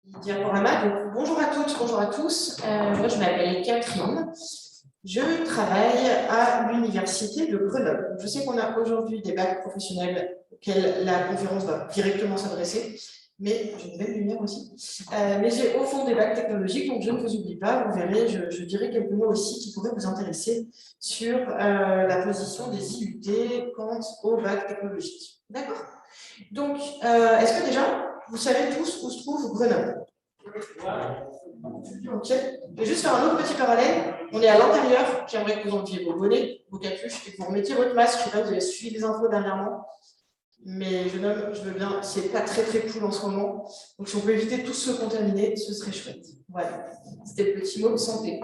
Diaporama. Donc, bonjour à toutes, bonjour à tous. Moi, je m'appelle Catherine. Je travaille à l'université de Grenoble. Je sais qu'on a aujourd'hui des bacs professionnels auxquels la conférence va directement s'adresser, mais j'ai une belle lumière aussi. Mais j'ai au fond des bacs technologiques, donc je ne vous oublie pas. Vous verrez, je dirai quelques mots aussi qui pourraient vous intéresser sur la position des IUT quant au bac technologique. D'accord? Donc, est-ce que déjà, vous savez tous où se trouve Grenoble? Ok. Je vais juste faire un autre petit parallèle. On est à l'intérieur. J'aimerais que vous enleviez vos bonnets, vos capuches et que vous remettiez votre masque. Je ne sais pas, vous avez suivi les infos dernièrement. Mais jeune homme, je veux bien. C'est pas très cool en ce moment. Donc, si on peut éviter tous se contaminer, ce serait chouette. Voilà. C'était le petit mot de santé.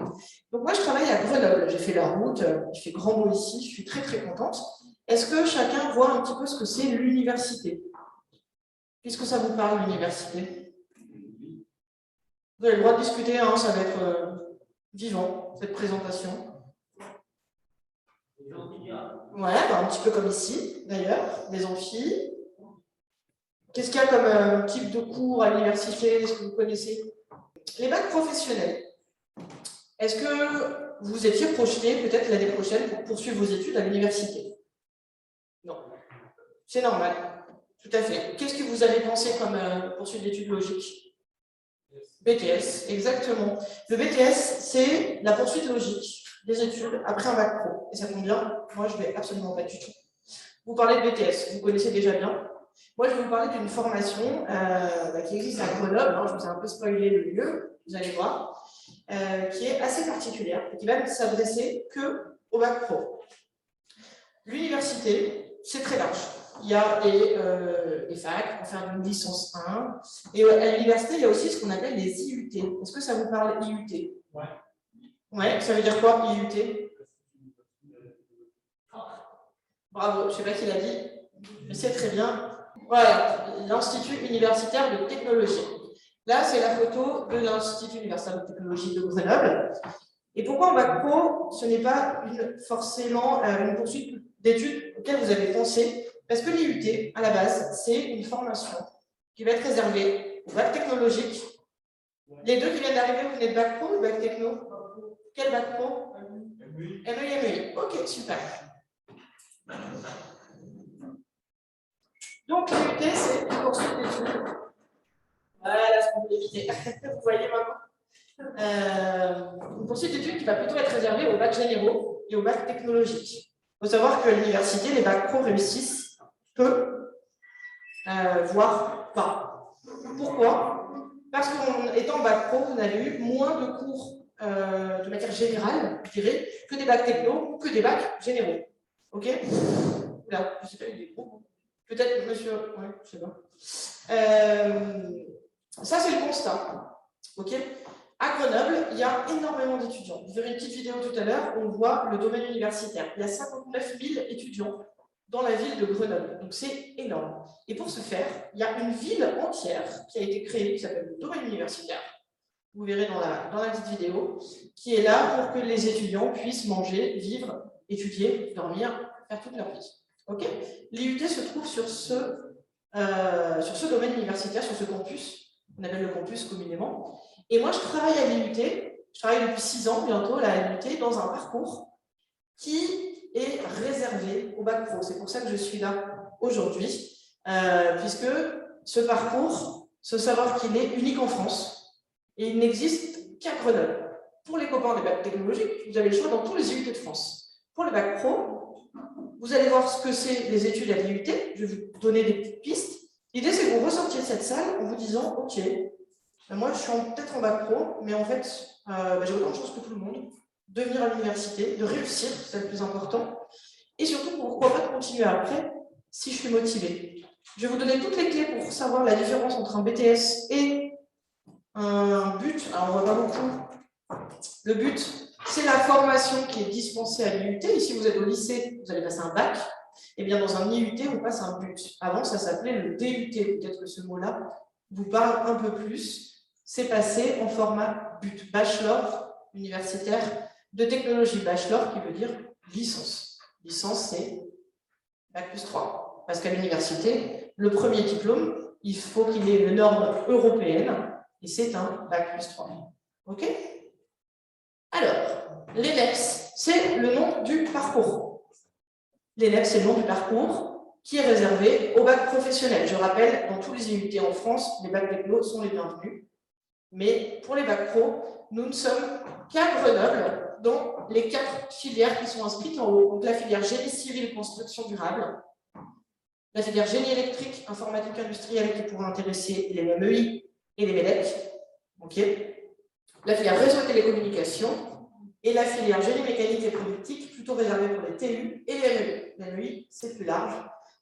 Donc, moi, je travaille à Grenoble. J'ai fait la route. Il fait grand beau ici. Je suis très contente. Est-ce que chacun voit un petit peu ce que c'est l'université? Qu'est-ce que ça vous parle, l'université? Vous avez le droit de discuter, hein, ça va être vivant, cette présentation. Ouais, bah, un petit peu comme ici, d'ailleurs, des amphis. Qu'est-ce qu'il y a comme type de cours à l'université? Est-ce que vous connaissez? Les bacs professionnels. Est-ce que vous étiez projeté peut-être l'année prochaine pour poursuivre vos études à l'université? Non. C'est normal. Tout à fait. Qu'est-ce que vous avez pensé comme poursuite d'études logiques? BTS, exactement. Le BTS, c'est la poursuite logique des études après un bac pro. Et ça tombe bien, moi je ne vais absolument pas du tout. Vous parlez de BTS, vous connaissez déjà bien. Moi je vais vous parler d'une formation qui existe à Grenoble, hein, je vous ai un peu spoilé le lieu, vous allez voir, qui est assez particulière et qui va s'adresser qu'au bac pro. L'université, c'est très large. Il y a des facs pour faire une licence 1. Et à l'université, il y a aussi ce qu'on appelle les IUT. Est-ce que ça vous parle IUT? Ouais. Ouais, ça veut dire quoi, IUT? Bravo, je ne sais pas qui l'a dit, mais c'est très bien. Voilà, l'Institut universitaire de technologie. Là, c'est la photo de l'Institut universitaire de technologie de Grenoble. Et pourquoi en bac pro, ce n'est pas forcément une poursuite d'études auxquelles vous avez pensé? Parce que l'IUT, à la base, c'est une formation qui va être réservée au bac technologique. Les deux qui viennent d'arriver, vous venez de bac pro ou bac techno? Quel bac pro? MEI. Ok, super. Donc, l'IUT, c'est une poursuite d'études. Voilà ce qu'on voulait éviter. Vous voyez maintenant? Une poursuite d'études qui va plutôt être réservée aux bacs généraux et aux bacs technologiques. Il faut savoir qu'à l'université, les bacs pro réussissent peu, voire pas. Pourquoi? Parce qu'en étant bac pro, vous avez eu moins de cours de matière générale, je dirais, que des bacs techno ou que des bacs généraux. Ok? Là, je ne sais pas, il est gros. Peut-être, monsieur. Ouais, je ne sais pas. Ça, c'est le constat. Ok? À Grenoble, il y a énormément d'étudiants. Vous verrez une petite vidéo tout à l'heure, on voit le domaine universitaire. Il y a 59 000 étudiants dans la ville de Grenoble. Donc, c'est énorme. Et pour ce faire, il y a une ville entière qui a été créée, qui s'appelle le domaine universitaire. Vous verrez dans la petite vidéo, qui est là pour que les étudiants puissent manger, vivre, étudier, dormir, faire toute leur vie. Okay? L'IUT se trouve sur ce domaine universitaire, sur ce campus, on appelle le campus communément. Et moi, je travaille à l'IUT, je travaille depuis 6 ans bientôt à l'IUT dans un parcours qui est réservé au bac pro. C'est pour ça que je suis là aujourd'hui, puisque ce parcours, ce savoir qu'il est unique en France, et il n'existe qu'à Grenoble. Pour les copains des bacs technologiques, vous avez le choix dans tous les IUT de France. Pour les bacs pro, vous allez voir ce que c'est les études à l'IUT, je vais vous donner des petites pistes. L'idée, c'est que vous ressortiez de cette salle en vous disant, ok, moi je suis peut-être en bac pro, mais en fait, j'ai autant de chance que tout le monde de venir à l'université, de réussir, c'est le plus important, et surtout, pourquoi pas de continuer après, si je suis motivée. Je vais vous donner toutes les clés pour savoir la différence entre un BTS et un but. Alors, on ne voit pas beaucoup. Le but, c'est la formation qui est dispensée à l'IUT. Ici, vous êtes au lycée, vous allez passer un bac. Et bien, dans un IUT, on passe un but. Avant, ça s'appelait le DUT. Peut-être que ce mot-là vous parle un peu plus. C'est passé en format but. Bachelor universitaire de technologie. Bachelor qui veut dire licence. Licence, c'est bac plus 3. Parce qu'à l'université, le premier diplôme, il faut qu'il ait une norme européenne. et c'est un bac+3. OK? Alors, l'ENEPS, c'est le nom du parcours. L'ENEPS, c'est le nom du parcours qui est réservé au bac professionnel. Je rappelle, dans tous les IUT en France, les bacs techno sont les bienvenus. Mais pour les bacs pro, nous ne sommes qu'à Grenoble dans les 4 filières qui sont inscrites en haut. Donc la filière génie civil, construction durable, la filière génie électrique, informatique industrielle qui pourrait intéresser les MEI et les MEDEC, okay. La filière réseau et télécommunications, et la filière génie mécanique et productique, plutôt réservée pour les TU et les MEI. Les MEI, c'est plus large.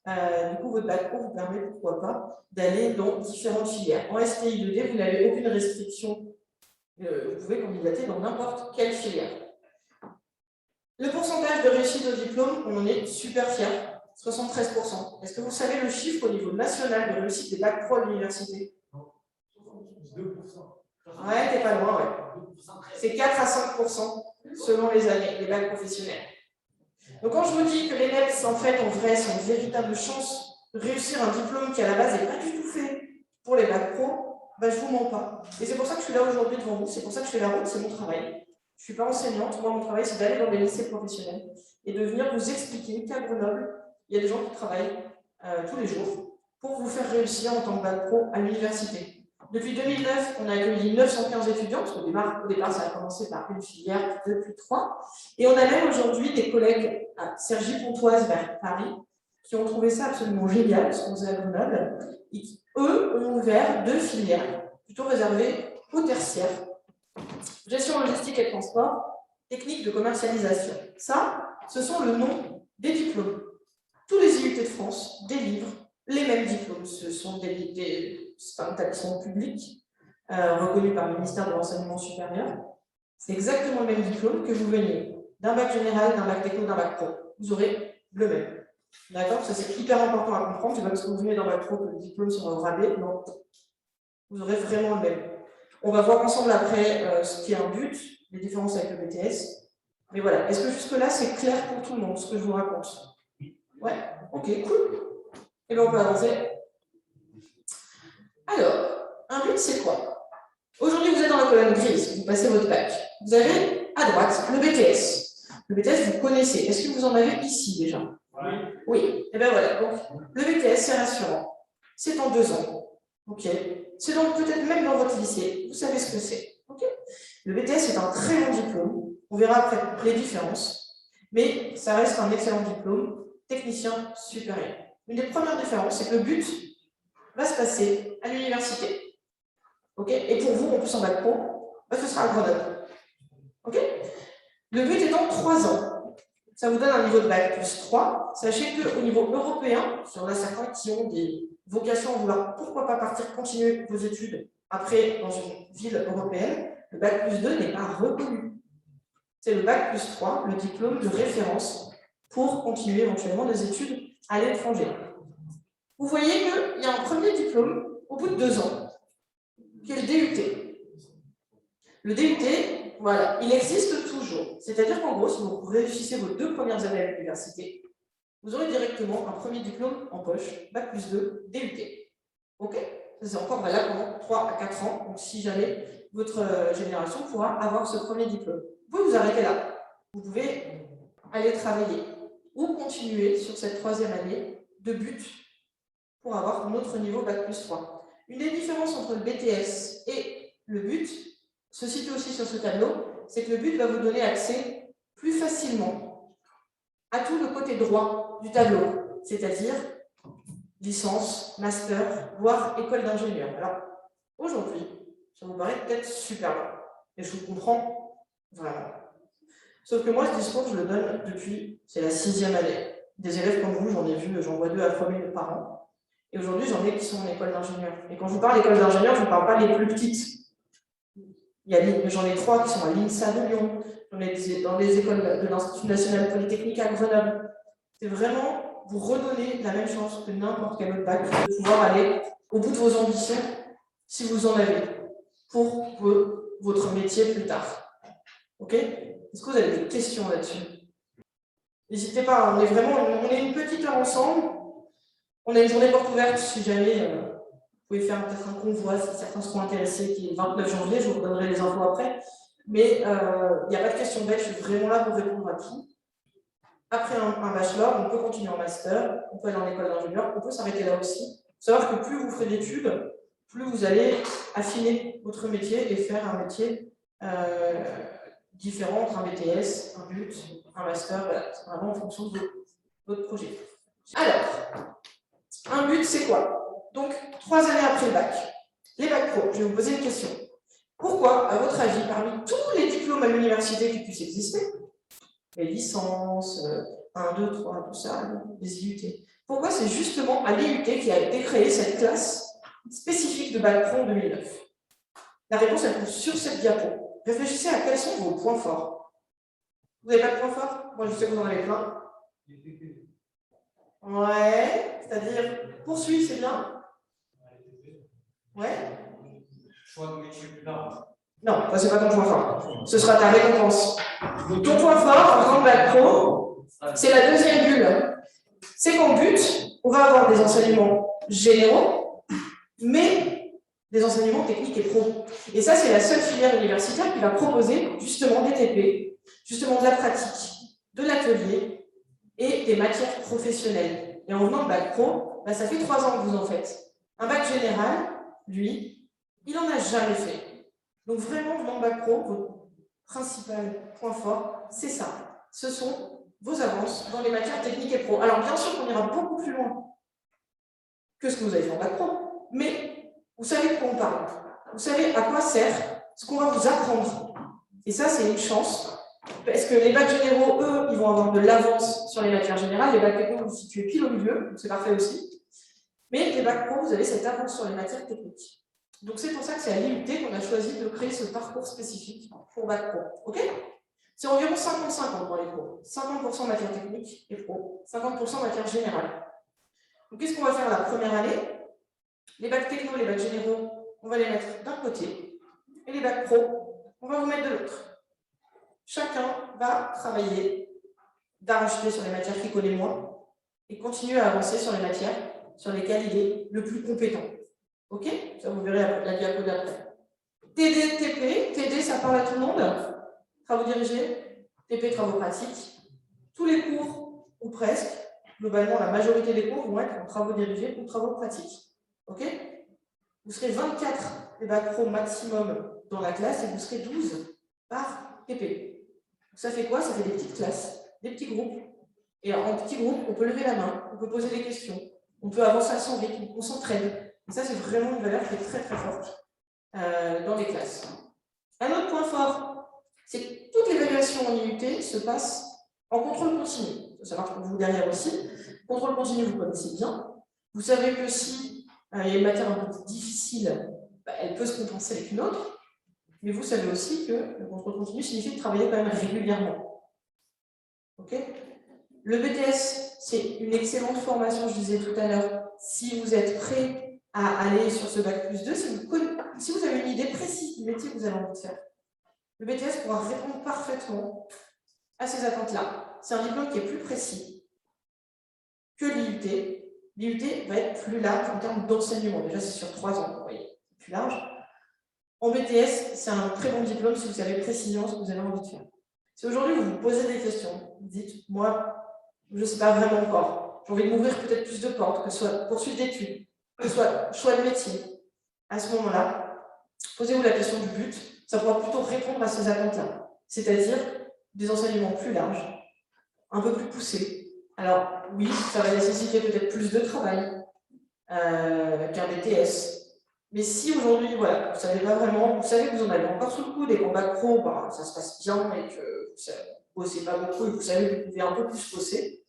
Du coup, votre bac pro vous permet, pourquoi pas, d'aller dans différentes filières. En STI 2D, vous n'avez aucune restriction. Vous pouvez candidater dans n'importe quelle filière. Le pourcentage de réussite au diplôme, on en est super fiers, 73%. Est-ce que vous savez le chiffre au niveau national de réussite des bacs pro à l'université? 2%. Ouais, t'es pas loin, ouais. C'est 4 à 5% selon les années, les bacs professionnels. Donc quand je vous dis que les NEPS, en fait, en vrai, sont une véritable chance de réussir un diplôme qui, à la base, n'est pas du tout fait pour les bacs pro, ben, je ne vous mens pas. Et c'est pour ça que je suis là aujourd'hui devant vous, c'est pour ça que je fais la route, c'est mon travail. Je ne suis pas enseignante, moi, mon travail, c'est d'aller dans des lycées professionnels et de venir vous expliquer qu'à Grenoble, il y a des gens qui travaillent tous les jours pour vous faire réussir en tant que bac pro à l'université. Depuis 2009, on a accueilli 915 étudiants, parce qu'au départ, ça a commencé par une filière, puis 3. Et on a même aujourd'hui des collègues à Cergy-Pontoise vers Paris qui ont trouvé ça absolument génial, ce qu'on faisait à Grenoble, et qui, eux, ont ouvert 2 filières, plutôt réservées aux tertiaires. Gestion logistique et transport, technique de commercialisation. Ça, ce sont le nom des diplômes. Tous les IUT de France délivrent les mêmes diplômes. Ce sont c'est un établissement public reconnu par le ministère de l'Enseignement supérieur. C'est exactement le même diplôme que vous veniez d'un bac général, d'un bac techno, d'un bac pro. Vous aurez le même. D'accord? Ça, c'est hyper important à comprendre. C'est pas parce que vous venez d'un bac pro que le diplôme sera au rabais. Non. Vous aurez vraiment le même. On va voir ensemble après ce qui est un but, les différences avec le BTS. Mais voilà. Est-ce que jusque-là, c'est clair pour tout le monde, ce que je vous raconte? Ouais? Ok, cool. Et bien, on peut avancer. Alors, un but, c'est quoi? Aujourd'hui, vous êtes dans la colonne grise, vous passez votre bac. Vous avez à droite le BTS. Le BTS, vous connaissez. Est-ce que vous en avez ici déjà? Oui. Et bien voilà. Donc, le BTS, c'est rassurant. C'est en 2 ans. Ok. C'est donc peut-être même dans votre lycée. Vous savez ce que c'est. Ok. Le BTS est un très bon diplôme. On verra après les différences. Mais ça reste un excellent diplôme. Technicien supérieur. Une des premières différences, c'est que le but va se passer à l'université. Okay. Et pour vous, en plus en bac pro, ce sera à Grenoble. Okay. Le but étant 3 ans. Ça vous donne un niveau de bac +3. Sachez qu'au niveau européen, il y en a certains qui ont des vocations à vouloir, pourquoi pas partir continuer vos études après dans une ville européenne, le bac +2 n'est pas reconnu. C'est le bac +3, le diplôme de référence pour continuer éventuellement des études à l'étranger. Vous voyez qu'il y a un premier diplôme au bout de 2 ans, qui est le DUT. Le DUT, voilà, il existe toujours. C'est-à-dire qu'en gros, si vous réussissez vos 2 premières années à l'université, vous aurez directement un premier diplôme en poche, bac +2, DUT. Ok? C'est encore valable pendant 3 à 4 ans, donc si jamais votre génération pourra avoir ce premier diplôme. Vous pouvez vous arrêter là. Vous pouvez aller travailler ou continuer sur cette 3e année de but pour avoir un autre niveau bac +3. Une des différences entre le BTS et le but se situe aussi sur ce tableau, c'est que le but va vous donner accès plus facilement à tout le côté droit du tableau, c'est-à-dire licence, master, voire école d'ingénieur. Alors, aujourd'hui, ça vous paraît peut-être super long, et je vous comprends vraiment. Sauf que moi, ce discours, je le donne depuis, c'est la 6e année. Des élèves comme vous, j'en ai vu, j'en vois 2 à 3 000 par an. Et aujourd'hui, j'en ai qui sont en école d'ingénieur. Et quand je vous parle d'école d'ingénieur, je ne parle pas des plus petites. J'en ai 3 qui sont à l'INSA de Lyon, j'en ai dans les écoles de l'Institut national polytechnique à Grenoble. C'est vraiment vous redonner la même chance que n'importe quel autre bac de pouvoir aller au bout de vos ambitions, si vous en avez, pour votre métier plus tard. Ok? Est-ce que vous avez des questions là-dessus? N'hésitez pas, on est une petite heure ensemble. On a une journée porte ouverte si jamais vous pouvez faire peut-être un convoi si certains seront intéressés, qui est le 29 janvier, je vous donnerai les infos après. Mais il n'y a pas de question bête, je suis vraiment là pour répondre à tout. Après un bachelor, on peut continuer en master, on peut aller en école d'ingénieur, on peut s'arrêter là aussi. Il faut savoir que plus vous ferez d'études, plus vous allez affiner votre métier et faire un métier différent entre un BTS, un BUT, un master, voilà, c'est vraiment en fonction de votre projet. Alors, un BUT, c'est quoi? Donc, 3 années après le bac, les bacs pro, je vais vous poser une question. Pourquoi, à votre avis, parmi tous les diplômes à l'université qui puissent exister, les licences, 1, 2, 3, tout ça, les IUT, pourquoi c'est justement à l'IUT qui a été créée cette classe spécifique de bac pro en 2009? La réponse, elle trouve sur cette diapo. Réfléchissez à quels sont vos points forts. Vous n'avez pas de points forts? Moi, je sais que vous en avez plein. Ouais, c'est-à-dire, poursuivre, c'est bien. Ouais. Choix de métier plus large. Non, ça, c'est pas ton point fort. Ce sera ta récompense. Ton point fort, en tant que bac pro, c'est la deuxième bulle. C'est qu'en but, on va avoir des enseignements généraux, mais des enseignements techniques et pro. Et ça, c'est la seule filière universitaire qui va proposer justement des TP, justement de la pratique, de l'atelier et des matières professionnelles. Et en venant de bac pro, bah, ça fait 3 ans que vous en faites. Un bac général, lui, il n'en a jamais fait. Donc vraiment, venant de bac pro, votre principal point fort, c'est ça. Ce sont vos avances dans les matières techniques et pro. Alors bien sûr qu'on ira beaucoup plus loin que ce que vous avez fait en bac pro, mais vous savez de quoi on parle. Vous savez à quoi sert ce qu'on va vous apprendre. Et ça, c'est une chance, parce que les bacs généraux, eux, ils vont avoir de l'avance sur les matières générales. Les bacs techniques, vous vous situez pile au milieu, donc c'est parfait aussi. Mais les bacs pro, vous avez cette avance sur les matières techniques. Donc c'est pour ça que c'est à l'IUT qu'on a choisi de créer ce parcours spécifique pour bac pro. Ok ? C'est environ 50-50 dans les pros. 50% matière technique et pro, 50% matière générale. Donc qu'est-ce qu'on va faire la première année? Les bacs techno, les bacs généraux, on va les mettre d'un côté. Et les bacs pro, on va vous mettre de l'autre. Chacun va travailler d'arrache-pied sur les matières qu'il connaît moins et continuer à avancer sur les matières sur lesquelles il est le plus compétent. Ok? Ça, vous verrez la diapo d'après. TD, TP. TD, ça parle à tout le monde. Travaux dirigés, TP, travaux pratiques. Tous les cours, ou presque, globalement, la majorité des cours vont être en travaux dirigés ou travaux pratiques. Ok? Vous serez 24 les bacs pro maximum dans la classe et vous serez 12 par TP. Ça fait quoi? Ça fait des petites classes, des petits groupes. Et en petits groupes, on peut lever la main, on peut poser des questions, on peut avancer à son rythme, on s'entraide. Et ça, c'est vraiment une valeur qui est très très forte dans les classes. Un autre point fort, c'est que toute l'évaluation en IUT se passe en contrôle continu. Il faut savoir que pour vous derrière aussi, contrôle continu, vous connaissez bien. Vous savez que si il y a une matière un peu difficile, bah, elle peut se compenser avec une autre. Mais vous savez aussi que le contrôle continu signifie de travailler quand même régulièrement. Ok ? Le BTS, c'est une excellente formation, je disais tout à l'heure, si vous êtes prêt à aller sur ce bac plus 2, si vous avez une idée précise du métier que vous avez envie de faire. Le BTS pourra répondre parfaitement à ces attentes-là. C'est un diplôme qui est plus précis que l'IUT. L'IUT va être plus large en termes d'enseignement. Déjà, c'est sur 3 ans, vous voyez, c'est plus large. En BTS, c'est un très bon diplôme si vous savez précisément ce que vous avez envie de faire. Si aujourd'hui vous vous posez des questions, vous dites, moi, je ne sais pas vraiment encore, j'ai envie de m'ouvrir peut-être plus de portes, que ce soit poursuite d'études, que ce soit choix de métier. À ce moment-là, posez-vous la question du but, ça pourra plutôt répondre à ces attentes-là, c'est-à-dire des enseignements plus larges, un peu plus poussés. Alors oui, ça va nécessiter peut-être plus de travail qu'un BTS. Mais si aujourd'hui, voilà, vous ne savez pas vraiment, vous savez que vous en avez encore sous le coude et qu'en bac pro, bah, ça se passe bien et que vous ne bossez pas beaucoup et que vous savez que vous pouvez un peu plus bosser,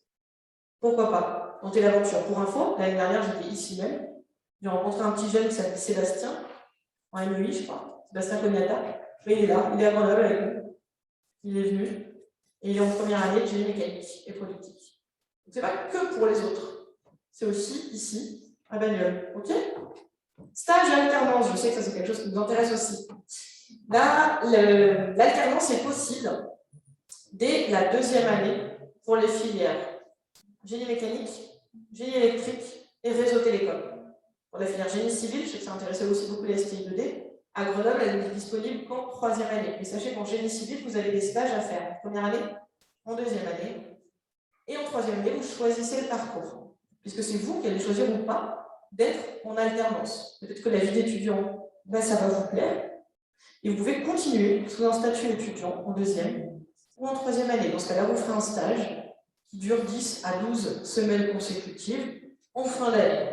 pourquoi pas tenter l'aventure. Pour info, l'année dernière, j'étais ici même. J'ai rencontré un petit jeune qui s'appelle Sébastien, en MUI, je crois, Sébastien Cognata. Mais il est là, il est à Grenoble avec nous. Il est venu et il est en première année de génie mécanique et productique. Ce n'est pas que pour les autres, c'est aussi ici, à Bagnoles. Ok ? Stage et alternance, je sais que ça c'est quelque chose qui nous intéresse aussi. Là, l'alternance est possible dès la 2e année pour les filières génie mécanique, génie électrique et réseau télécom. Pour la filière génie civil, je sais que ça intéressait aussi beaucoup les STI 2D. À Grenoble, elle n'est disponible qu'en 3e année. Mais sachez qu'en génie civil, vous avez des stages à faire en première année, en 2e année. Et en 3e année, vous choisissez le parcours. Puisque c'est vous qui allez choisir ou pas d'être en alternance. Peut-être que la vie d'étudiant, ça va vous plaire. Et vous pouvez continuer sous un statut étudiant en 2e ou en 3e année. Dans ce cas-là, vous ferez un stage qui dure 10 à 12 semaines consécutives en fin d'année.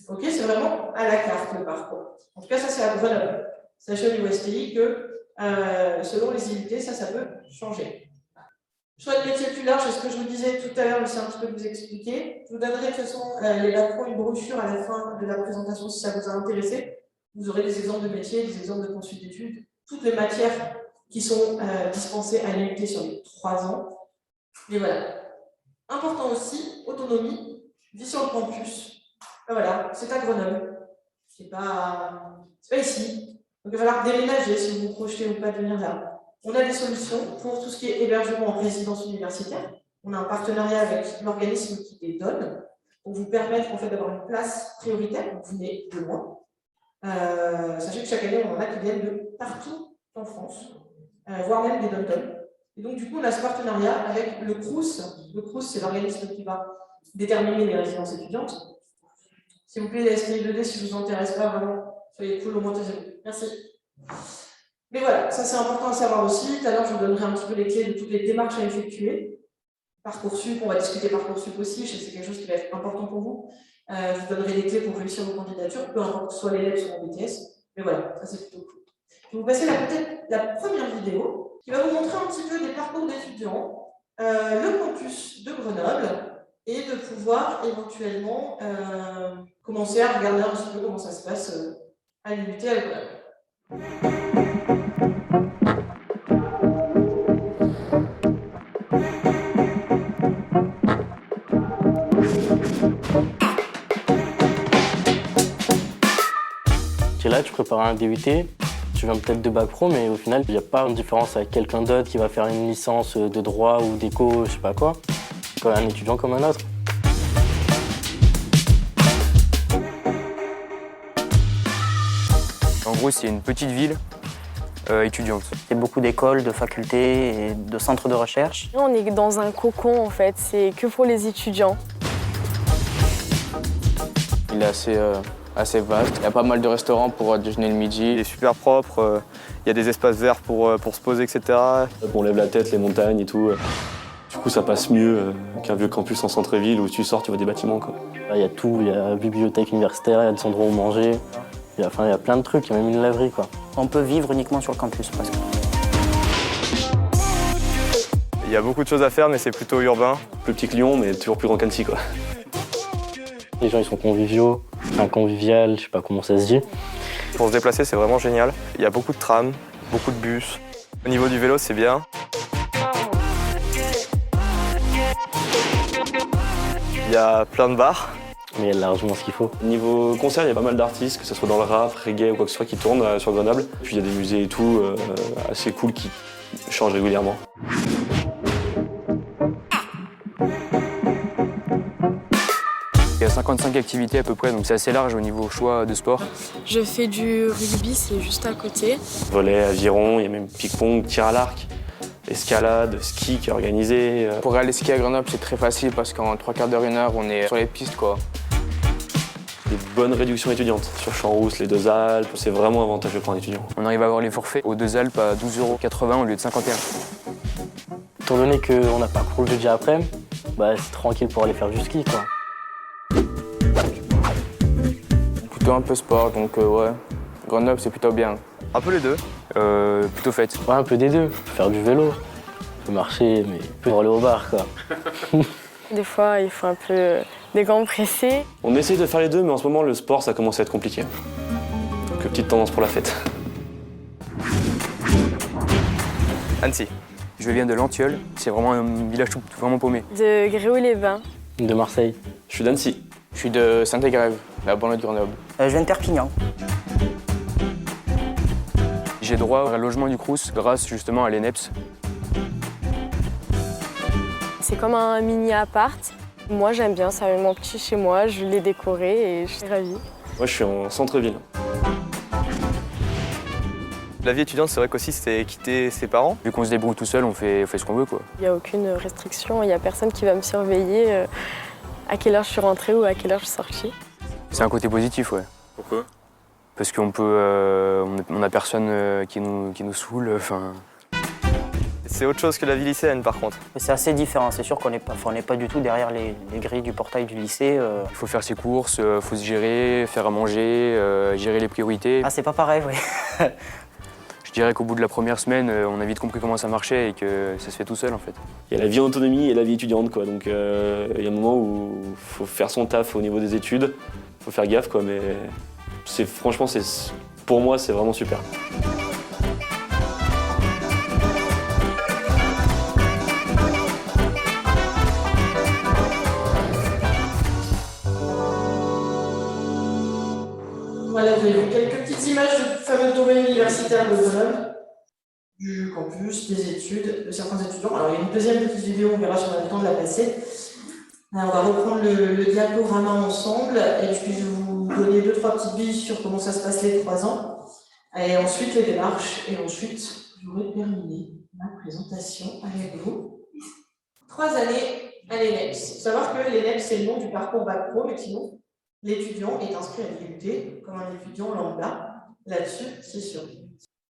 Ok, c'est vraiment à la carte le parcours. En tout cas, ça c'est à Grenoble. Sachez au niveau STI que selon les IUT, ça peut changer. Choix de métier plus large, c'est ce que je vous disais tout à l'heure, mais c'est un petit peu de vous expliquer. Je vous donnerai de toute façon les lapins, une brochure à la fin de la présentation si ça vous a intéressé. Vous aurez des exemples de métiers, des exemples de consulte d'études, toutes les matières qui sont dispensées à l'IUT sur les 3 ans. Mais voilà. Important aussi, autonomie, vie sur le campus. Ben voilà, c'est à Grenoble. C'est pas ici. Donc il va falloir déménager si vous vous projetez ou pas de venir là. On a des solutions pour tout ce qui est hébergement en résidence universitaire. On a un partenariat avec l'organisme qui les donne pour vous permettre en fait, d'avoir une place prioritaire. Donc vous venez de loin. Sachez que chaque année, on en a qui viennent de partout en France, voire même des dom-toms. Et donc, du coup, on a ce partenariat avec le CROUS. Le CROUS, c'est l'organisme qui va déterminer les résidences étudiantes. S'il vous plaît, les STI 2D, si je ne vous intéresse pas vraiment, soyez cool, au moins taisez-vous. Merci. Mais voilà, ça c'est important à savoir aussi. Tout à l'heure, je vous donnerai un petit peu les clés de toutes les démarches à effectuer. Parcoursup, on va discuter Parcoursup aussi, je sais que c'est quelque chose qui va être important pour vous. Je vous donnerai les clés pour réussir vos candidatures, peu importe que ce soit l'élève ou en BTS. Mais voilà, ça c'est plutôt cool. Je vais vous passer peut-être la première vidéo qui va vous montrer un petit peu des parcours d'étudiants, le campus de Grenoble, et de pouvoir éventuellement commencer à regarder un petit peu comment ça se passe à l'UT à Grenoble. Tu es là, tu prépares un DUT, tu viens peut-être de bac pro, mais au final, il n'y a pas une différence avec quelqu'un d'autre qui va faire une licence de droit ou d'éco, je sais pas quoi. Comme un étudiant comme un autre. En gros, c'est une petite ville étudiante. Il y a beaucoup d'écoles, de facultés et de centres de recherche. Nous, on est dans un cocon, en fait. C'est que pour les étudiants. Il est assez vaste. Il y a pas mal de restaurants pour déjeuner le midi. Il est super propre, il y a des espaces verts pour se poser, etc. On lève la tête, les montagnes et tout. Du coup, ça passe mieux qu'un vieux campus en centre-ville où tu sors, tu vois des bâtiments, quoi. Là, il y a tout, il y a la bibliothèque universitaire, il y a des endroits où manger. Il y a plein de trucs, il y a même une laverie, quoi. On peut vivre uniquement sur le campus, presque. Il y a beaucoup de choses à faire, mais c'est plutôt urbain. Plus petit que Lyon, mais toujours plus grand qu'Annecy, quoi. Les gens, ils sont conviviaux, convivial, je sais pas comment ça se dit. Pour se déplacer, c'est vraiment génial. Il y a beaucoup de trams, beaucoup de bus. Au niveau du vélo, c'est bien. Il y a plein de bars. Mais il y a largement ce qu'il faut. Niveau concert, il y a pas mal d'artistes, que ce soit dans le rap, reggae ou quoi que ce soit, qui tournent sur Grenoble. Puis il y a des musées et tout, assez cool, qui changent régulièrement. Il y a 55 activités à peu près, donc c'est assez large au niveau choix de sport. Je fais du rugby, c'est juste à côté. Volley, aviron, il y a même ping-pong, tir à l'arc, escalade, ski qui est organisé. Pour aller skier à Grenoble, c'est très facile parce qu'en 3/4 d'heure, 1 heure, on est sur les pistes, quoi. Des bonnes réductions étudiantes. Sur Champs-Rousse, les Deux Alpes, c'est vraiment avantageux pour un étudiant. On arrive à avoir les forfaits aux Deux Alpes à 12,80 € au lieu de 51. Étant donné qu'on n'a pas cours le jeudi après, c'est tranquille pour aller faire du ski, quoi. Plutôt un peu sport, donc ouais. Grenoble, c'est plutôt bien. Un peu les deux. Plutôt fête. Ouais, un peu des deux. Faire du vélo, on peut marcher, mais pour aller au bar, quoi. Des fois, il faut un peu décompresser. On essaye de faire les deux, mais en ce moment, le sport, ça commence à être compliqué. Donc, petite tendance pour la fête. Annecy. Je viens de Lantilleul, c'est vraiment un village tout vraiment paumé. De Gréoux-les-Bains. De Marseille. Je suis d'Annecy. Je suis de Saint-Égrève, la banlieue de Grenoble. Je viens de Perpignan. J'ai droit à un logement du Crous grâce justement à l'ENEPS. C'est comme un mini appart. Moi, j'aime bien, ça met mon petit chez moi, je l'ai décoré et je suis ravie. Moi, je suis en centre-ville. La vie étudiante, c'est vrai qu'aussi, c'est quitter ses parents. Vu qu'on se débrouille tout seul, on fait ce qu'on veut, quoi. Il n'y a aucune restriction, il n'y a personne qui va me surveiller à quelle heure je suis rentrée ou à quelle heure je suis sortie. C'est un côté positif, ouais. Pourquoi? Parce qu'on peut, on a personne qui nous saoule, enfin... C'est autre chose que la vie lycéenne, par contre. Mais c'est assez différent, c'est sûr qu'on n'est pas du tout derrière les grilles du portail du lycée. Il faut faire ses courses, il faut se gérer, faire à manger, gérer les priorités. Ah, c'est pas pareil, oui. Je dirais qu'au bout de la première semaine, on a vite compris comment ça marchait et que ça se fait tout seul, en fait. Il y a la vie en autonomie et la vie étudiante, quoi. Donc, il y a un moment où il faut faire son taf au niveau des études. Il faut faire gaffe, quoi. Mais franchement, pour moi, c'est vraiment super. Voilà, vous avez vu quelques petites images du fameux domaine universitaire de Grenoble, du campus, des études, de certains étudiants. Alors, il y a une deuxième petite vidéo, on verra si on a le temps de la passer. Alors, on va reprendre le diaporama ensemble, et puis je vais vous donner 2-3 petites billes sur comment ça se passe les 3 ans, et ensuite les démarches, et ensuite j'aurai terminé ma présentation avec vous. 3 années à l'ENEPS. Il faut savoir que l'ENEPS, c'est le nom du parcours Bac Pro, mais sinon, l'étudiant est inscrit à l'IUT comme un étudiant lambda. Là-dessus, c'est sûr.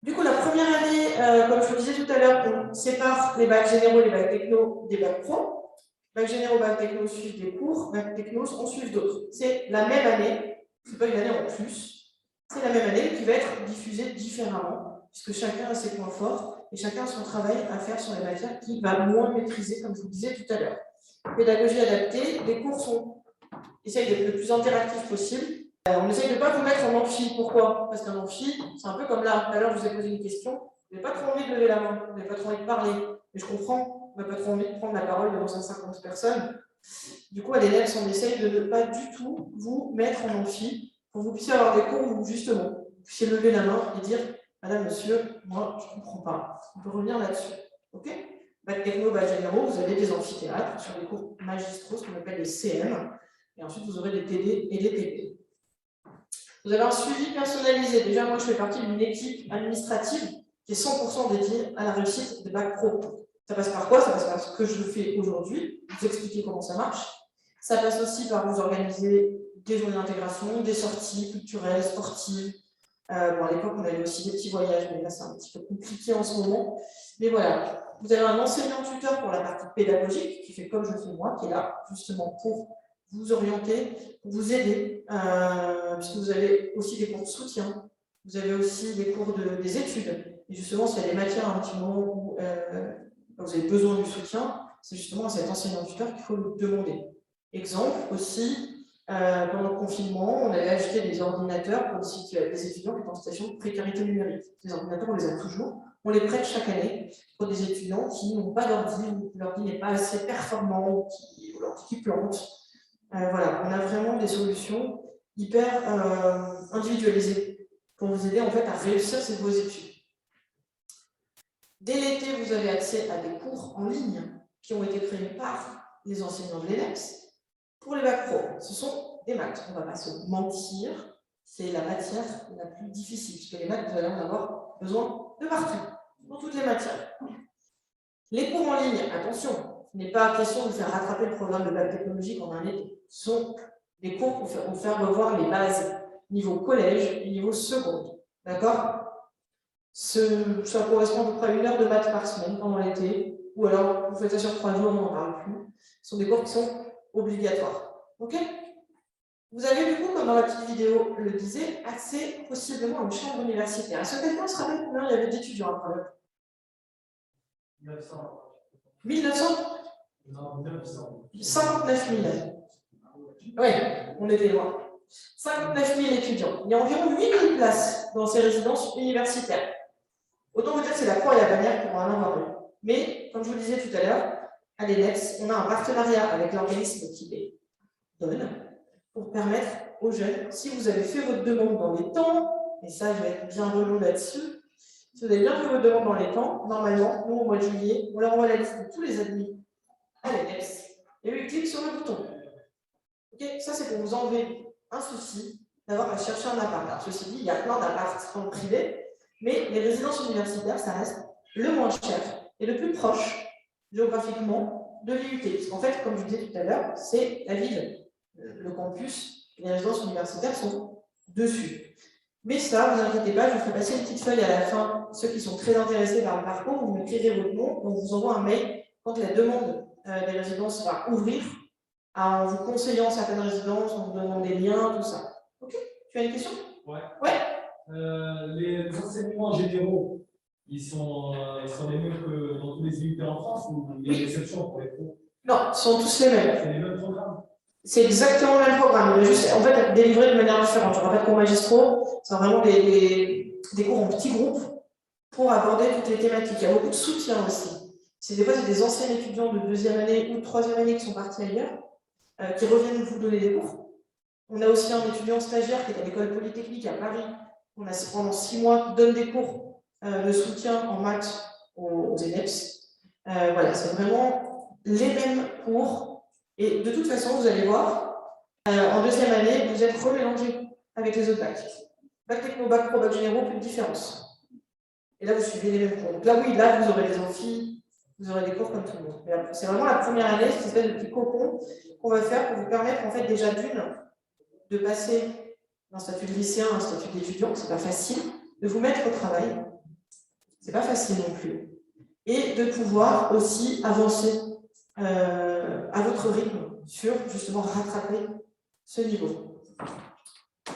Du coup, la première année, comme je vous disais tout à l'heure, on sépare les bacs généraux et les bacs techno des bacs pro. Bac généraux, bac techno suivent des cours, bac techno en suivent d'autres. C'est la même année, c'est pas une année en plus, c'est la même année qui va être diffusée différemment, puisque chacun a ses points forts et chacun a son travail à faire sur les matières qu'il va moins maîtriser, comme je vous disais tout à l'heure. Pédagogie adaptée, les cours essayent d'être le plus interactif possible. On essaye de ne pas vous mettre en amphi. Pourquoi? Parce qu'un amphi, c'est un peu comme là. Tout à l'heure, je vous ai posé une question. Vous n'avez pas trop envie de lever la main, vous n'avez pas trop envie de parler. Mais je comprends, on n'a pas trop envie de prendre la parole devant 150 personnes. Du coup, à l'ENEPS, on essaye de ne pas du tout vous mettre en amphi pour que vous puissiez avoir des cours où, justement, vous puissiez lever la main et dire « Madame, monsieur, moi, je ne comprends pas. » On peut revenir là-dessus. OK? Bac techno, bac généraux, vous avez des amphithéâtres sur des cours magistraux, ce qu'on appelle les CM. Et ensuite, vous aurez des TD et des TP. Vous avez un suivi personnalisé. Déjà, moi, je fais partie d'une équipe administrative qui est 100% dédiée à la réussite des bacs pro. Ça passe par quoi? Ça passe par ce que je fais aujourd'hui, vous expliquer comment ça marche. Ça passe aussi par vous organiser des journées d'intégration, des sorties culturelles, sportives. Bon, à l'époque, on avait aussi des petits voyages, mais là, c'est un petit peu compliqué en ce moment. Mais voilà, vous avez un enseignant-tuteur pour la partie pédagogique, qui fait comme je fais moi, qui est là justement pour vous orienter, vous aider, puisque vous avez aussi des cours de soutien, vous avez aussi des cours des études. Et justement, s'il y a des matières à un petit moment où vous avez besoin du soutien, c'est justement à cet enseignant-tuteur qu'il faut le demander. Exemple aussi, pendant le confinement, on avait ajouté des ordinateurs pour des étudiants qui sont en situation de précarité numérique. Ces ordinateurs, on les a toujours. On les prête chaque année pour des étudiants qui n'ont pas d'ordi, ou l'ordi n'est pas assez performant, ou l'ordi qui plante. Voilà, on a vraiment des solutions hyper individualisées pour vous aider en fait à réussir vos études. Dès l'été, vous avez accès à des cours en ligne qui ont été créés par les enseignants de l'ENEPS pour les bacs pro. Ce sont des maths, on ne va pas se mentir, c'est la matière la plus difficile, parce que les maths, vous allez en avoir besoin de partout, dans toutes les matières. Les cours en ligne, attention, il n'est pas question de faire rattraper le programme de bac technologique en un été. Ce sont des cours pour faire revoir les bases niveau collège et niveau seconde. D'accord? Ça correspond à peu près à 1 heure de maths par semaine pendant l'été, ou alors vous faites ça sur 3 jours, on n'en parle plus. Ce sont des cours qui sont obligatoires. OK? Vous avez du coup, comme dans la petite vidéo le disait, accès possiblement à une chambre universitaire. Est-ce que quelqu'un se rappelle combien il y avait d'étudiants à Grenoble? 900. 1900? Non, 900. 59 000. Oui, on était loin. 59 000 étudiants. Il y a environ 8 000 places dans ces résidences universitaires. Autant vous dire que c'est la croix et la bannière pour en avoir une. Mais, comme je vous le disais tout à l'heure, à l'ENEPS, on a un partenariat avec l'organisme qui les donne pour permettre aux jeunes, si vous avez fait votre demande dans les temps, et ça, je vais être bien relou là-dessus, si vous avez bien fait votre demande dans les temps, normalement, nous, au mois de juillet, on leur envoie la liste de tous les admis à l'ENEPS, et eux, ils cliquent sur le bouton. Ok, ça, c'est pour vous enlever un souci d'avoir à chercher un appart. Alors, ceci dit, il y a plein d'appartements privés, mais les résidences universitaires, ça reste le moins cher et le plus proche géographiquement de l'IUT. Parce qu'en fait, comme je vous disais tout à l'heure, c'est la ville, le campus, les résidences universitaires sont dessus. Mais ça, vous inquiétez pas, je vous ferai passer une petite feuille à la fin. Ceux qui sont très intéressés par le parcours, vous m'écrirez votre nom, on vous envoie un mail quand la demande des résidences va ouvrir, en vous conseillant certaines résidences, en vous donnant des liens, tout ça. Ok? Tu as une question? Ouais. Ouais. Les enseignements généraux, ils sont les mêmes que dans tous les IUT en France ou il y a des exceptions pour les pros? Non, ils sont tous les mêmes. C'est les mêmes programmes? C'est exactement le même programme, mais juste en fait délivré de manière différente. Je ne pas de cours magistraux, c'est vraiment des cours en petits groupes pour aborder toutes les thématiques. Il y a beaucoup de soutien aussi. Des fois, c'est des anciens étudiants de deuxième année ou de troisième année qui sont partis ailleurs, qui reviennent vous donner des cours. On a aussi un étudiant stagiaire qui est à l'école polytechnique à Paris. On a pendant 6 mois qui donne des cours de soutien en maths aux ENEPS. Voilà, c'est vraiment les mêmes cours. Et de toute façon, vous allez voir, en deuxième année, vous êtes remélangés avec les autres bacs. Bac techno, bac pro, bac généraux, plus de différence. Et là, vous suivez les mêmes cours. Donc là, oui, là, vous aurez des amphis, vous aurez des cours comme tout le monde. C'est vraiment la première année, cette espèce de petit cocon qu'on va faire pour vous permettre, en fait, déjà de passer d'un statut de lycéen à un statut d'étudiant, c'est pas facile, de vous mettre au travail, c'est pas facile non plus, et de pouvoir aussi avancer à votre rythme sur justement rattraper ce niveau.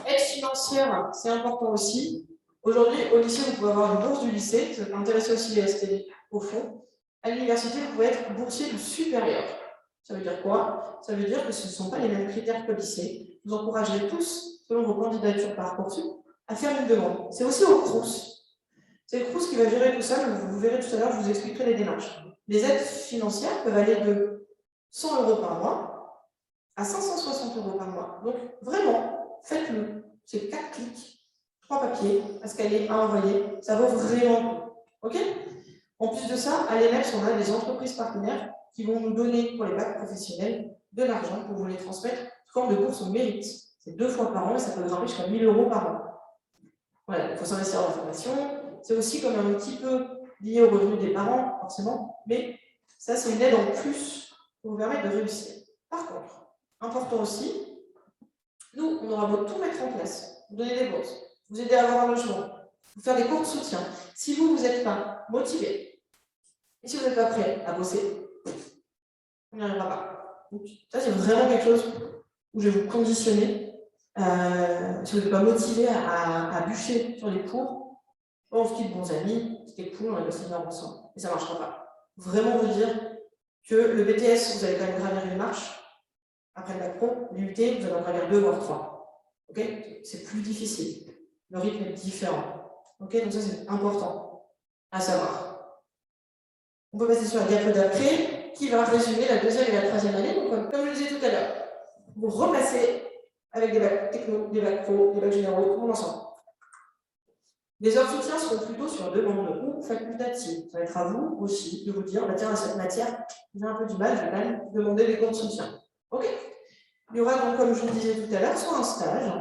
Aide financière, c'est important aussi. Aujourd'hui, au lycée, vous pouvez avoir une bourse du lycée, ça peut intéresser aussi les ST au fond. À l'université, vous pouvez être boursier du supérieur. Ça veut dire quoi? Ça veut dire que ce ne sont pas les mêmes critères que le lycée. Vous encouragerez tous, selon vos candidatures Parcoursup, à faire une demande. C'est aussi au Crous. C'est le Crous qui va gérer tout ça, mais vous verrez tout à l'heure, je vous expliquerai les démarches. Les aides financières peuvent aller de 100 € par mois à 560 € par mois. Donc, vraiment, faites-le. C'est 4 clics, 3 papiers à scanner, à envoyer. Ça vaut vraiment. OK? En plus de ça, à l'ENEPS, on a des entreprises partenaires qui vont nous donner, pour les bacs professionnels, de l'argent pour vous les transmettre sous forme de bourse au mérite. C'est 2 fois par an et ça peut grimper jusqu'à 1 000 € par an. Voilà, il faut s'investir dans la formation. C'est aussi comme un petit peu lié aux revenus des parents, forcément, mais ça, c'est une aide en plus pour vous permettre de réussir. Par contre, important aussi, nous, on aura beau tout mettre en place, vous donner des bourses, vous aider à avoir un logement, vous faire des cours de soutien. Si vous n'êtes pas motivé, et si vous n'êtes pas prêt à bosser, on n'y arrivera pas. Donc, ça, c'est vraiment quelque chose où je vais vous conditionner. Si vous n'êtes pas motivé à bûcher sur les cours, on se quitte bons amis, c'était cool, on a passé une heure ensemble, et ça ne marchera pas. Vraiment vous dire que le BTS, vous allez quand même gravir une marche. Après le bac pro, l'UT, vous allez en gravir 2 voire 3. Okay, c'est plus difficile. Le rythme est différent. Okay, donc ça, c'est important à savoir. On peut passer sur la diapo d'après, qui va résumer la deuxième et la troisième année. Donc, comme je le disais tout à l'heure, vous repassez avec des bacs techno, des bacs pro, des bacs généraux, tout le monde ensemble. Les heures de soutien seront plutôt sur demande ou facultatives. Ça va être à vous aussi de vous dire, bah tiens, à cette matière, j'ai un peu du mal, je vais quand même demander des cours de soutien. OK? Il y aura donc, comme je vous le disais tout à l'heure, soit un stage,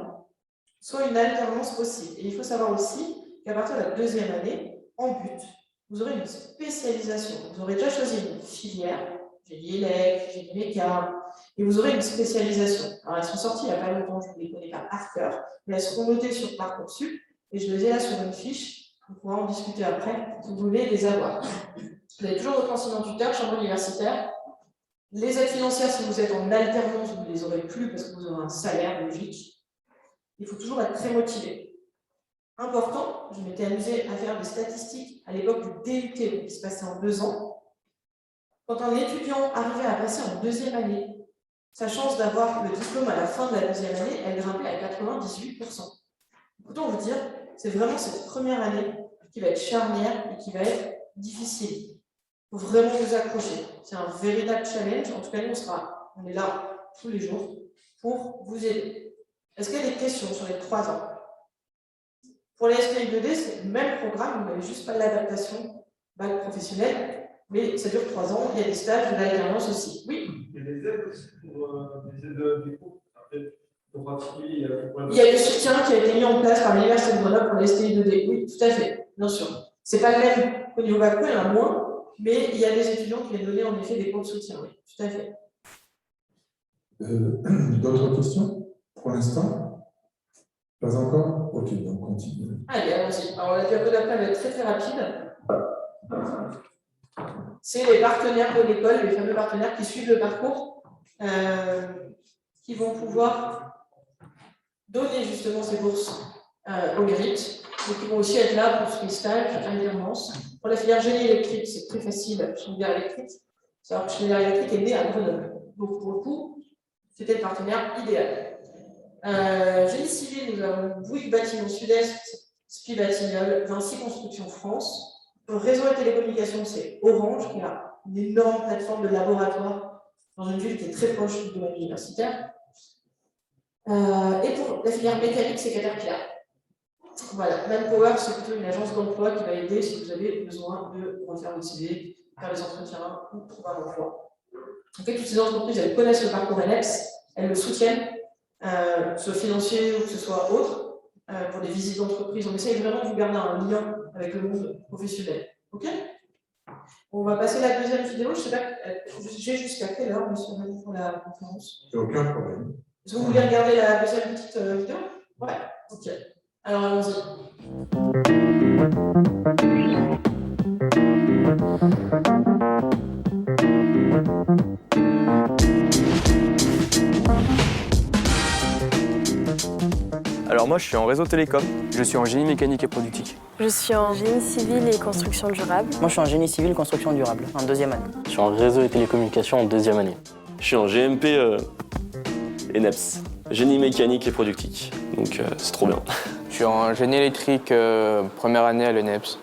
soit une alternance possible. Et il faut savoir aussi qu'à partir de la deuxième année, en but, vous aurez une spécialisation. Vous aurez déjà choisi une filière, génie élect, génie méca, et vous aurez une spécialisation. Alors, elles sont sorties il n'y a pas longtemps, je ne les connais pas par cœur, mais elles seront notées sur Parcoursup. Et je les ai là sur une fiche, on pourra en discuter après, si vous voulez les avoir. Vous avez toujours votre enseignant tuteur, chambre universitaire. Les aides financières, si vous êtes en alternance, vous ne les aurez plus parce que vous aurez un salaire logique. Il faut toujours être très motivé. Important, je m'étais amusée à faire des statistiques à l'époque du DUT, qui se passait en 2 ans. Quand un étudiant arrivait à passer en deuxième année, sa chance d'avoir le diplôme à la fin de la deuxième année, elle grimpait à 98%. Autant vous dire, c'est vraiment cette première année qui va être charnière et qui va être difficile. Il faut vraiment vous accrocher. C'est un véritable challenge. En tout cas, nous, on est là tous les jours pour vous aider. Est-ce qu'il y a des questions sur les 3 ans? Pour les SPI2D, c'est le même programme, vous n'avez juste pas l'adaptation bac professionnel, mais ça dure 3 ans. Il y a des stages, de l'alternance aussi. Oui? Il y a des aides aussi pour des aides des cours. Donc particulier, Il y a du soutien qui a été mis en place par l'Université de Grenoble pour les STI2D. Oui, tout à fait, bien sûr. C'est pas le même qu'au niveau bac pro, il y en a moins, mais il y a des étudiants qui viennent donner en effet des cours de soutien, oui, tout à fait. D'autres questions pour l'instant? Pas encore? Ok, donc continue. Allez, allons-y. Alors, la diapo d'après va être très très rapide. C'est les partenaires de l'école, les fameux partenaires qui suivent le parcours, qui vont pouvoir donner justement ces bourses au mérite, et qui vont aussi être là pour les stages, alternance. Pour la filière génie électrique, c'est très facile, Schneider électrique. C'est-à-dire que Schneider électrique est né à Grenoble. Donc, pour le coup, c'était le partenaire idéal. Génie civil, nous avons Bouygues Bâtiment Sud-Est, SPI Batignolles, Vinci Construction France. Le réseau et télécommunications, c'est Orange, qui a une énorme plateforme de laboratoire dans une ville qui est très proche du domaine universitaire. Et pour la filière mécanique, c'est Caterpillar. Voilà, Manpower, c'est plutôt une agence d'emploi qui va aider si vous avez besoin de refaire votre CV, faire des entretiens ou trouver un emploi. En fait, toutes ces entreprises, elles connaissent le parcours NEPS, elles le soutiennent, que ce soit financier ou que ce soit autre, pour des visites d'entreprise. On essaye vraiment de vous garder un lien avec le monde professionnel. Ok? On va passer à la deuxième vidéo. Je ne sais pas, j'ai jusqu'à quelle heure, monsieur, pour la conférence? Aucun problème. Est-ce que vous voulez regarder la deuxième petite vidéo? Ouais, ok. Alors allons-y. Alors moi je suis en réseau télécom. Je suis en génie mécanique et productique. Je suis en génie civil et construction durable. Moi, je suis en génie civil construction durable, en deuxième année. Je suis en réseau et télécommunications en deuxième année. Je suis en GMP et NEPS, génie mécanique et productique. Donc c'est trop bien. Je suis en génie électrique première année à l'ENEPS.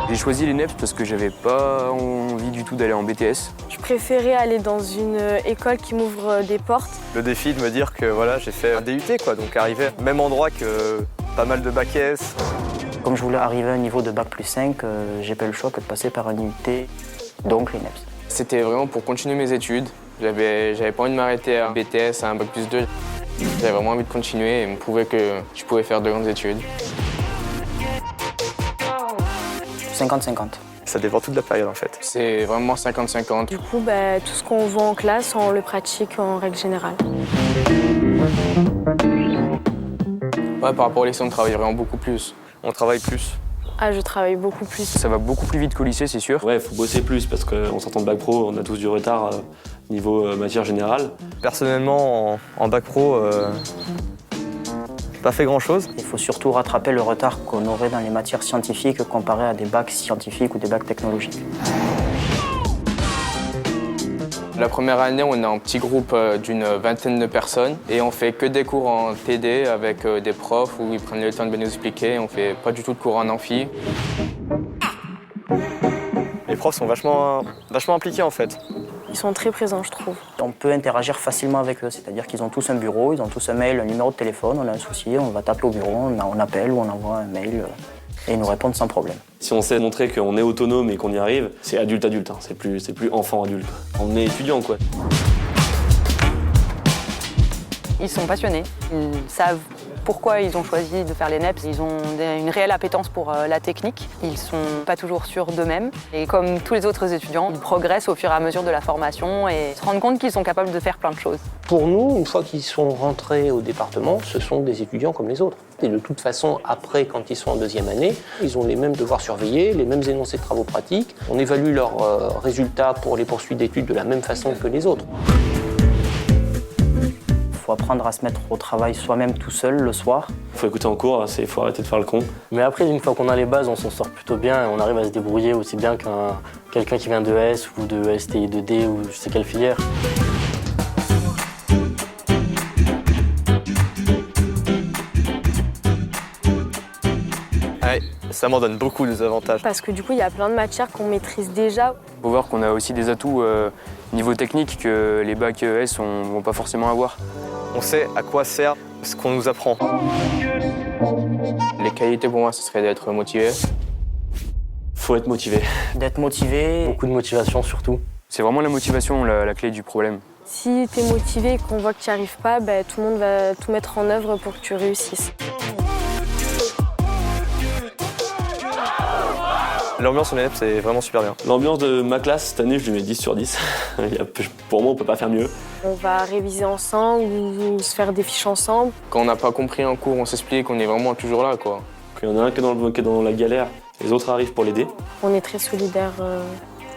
J'ai choisi l'ENEPS parce que j'avais pas envie du tout d'aller en BTS. Je préférais aller dans une école qui m'ouvre des portes. Le défi de me dire que voilà, j'ai fait un DUT quoi, donc arriver au même endroit que pas mal de bac S. Comme je voulais arriver à un niveau de bac plus 5, j'ai pas eu le choix que de passer par un IUT, donc l'ENEPS. C'était vraiment pour continuer mes études. J'avais pas envie de m'arrêter à un BTS, à un bac plus 2. J'avais vraiment envie de continuer et me prouver que je pouvais faire de grandes études. 50-50. Ça dépend toute la période en fait. C'est vraiment 50-50. Du coup, tout ce qu'on voit en classe, on le pratique en règle générale. Ouais, par rapport au lycée, on travaille vraiment beaucoup plus. On travaille plus. Ah, je travaille beaucoup plus. Ça va beaucoup plus vite qu'au lycée, c'est sûr. Ouais, faut bosser plus parce qu'en sortant de bac pro, on a tous du retard niveau matière générale. Personnellement, en bac pro, pas fait grand-chose. Il faut surtout rattraper le retard qu'on aurait dans les matières scientifiques comparé à des bacs scientifiques ou des bacs technologiques. La première année, on est en petit groupe d'une vingtaine de personnes et on fait que des cours en TD avec des profs où ils prennent le temps de bien nous expliquer. On fait pas du tout de cours en amphi. Les profs sont vachement impliqués en fait. Ils sont très présents, je trouve. On peut interagir facilement avec eux, c'est-à-dire qu'ils ont tous un bureau, ils ont tous un mail, un numéro de téléphone, on a un souci, on va taper au bureau, on appelle ou on envoie un mail et ils nous répondent sans problème. Si on sait montrer qu'on est autonome et qu'on y arrive, c'est adulte-adulte, hein. C'est plus enfant-adulte. On est étudiant quoi. Ils sont passionnés, ils savent pourquoi ils ont choisi de faire les NEPS. Ils ont une réelle appétence pour la technique. Ils ne sont pas toujours sûrs d'eux-mêmes. Et comme tous les autres étudiants, ils progressent au fur et à mesure de la formation et se rendent compte qu'ils sont capables de faire plein de choses. Pour nous, une fois qu'ils sont rentrés au département, ce sont des étudiants comme les autres. Et de toute façon, après, quand ils sont en deuxième année, ils ont les mêmes devoirs surveillés, les mêmes énoncés de travaux pratiques. On évalue leurs résultats pour les poursuites d'études de la même façon que les autres. Il faut apprendre à se mettre au travail soi-même tout seul le soir. Il faut écouter en cours, il faut arrêter de faire le con. Mais après, une fois qu'on a les bases, on s'en sort plutôt bien et on arrive à se débrouiller aussi bien qu'un quelqu'un qui vient de S ou de STI 2D ou je sais quelle filière. Ouais, ça m'en donne beaucoup des avantages. Parce que du coup, il y a plein de matières qu'on maîtrise déjà. Il faut voir qu'on a aussi des atouts niveau technique que les bacs ES ne vont pas forcément avoir. On sait à quoi sert ce qu'on nous apprend. Les qualités pour moi, ce serait d'être motivé. Faut être motivé. D'être motivé. Beaucoup de motivation surtout. C'est vraiment la motivation la clé du problème. Si tu es motivé et qu'on voit que tu n'y arrives pas, tout le monde va tout mettre en œuvre pour que tu réussisses. L'ambiance au NENEP, c'est vraiment super bien. L'ambiance de ma classe, cette année, je lui mets 10 sur 10. Pour moi, on peut pas faire mieux. On va réviser ensemble ou se faire des fiches ensemble. Quand on n'a pas compris un cours, on s'explique, on est vraiment toujours là, quoi. Quand il y en a un qui est dans la galère, les autres arrivent pour l'aider. On est très solidaires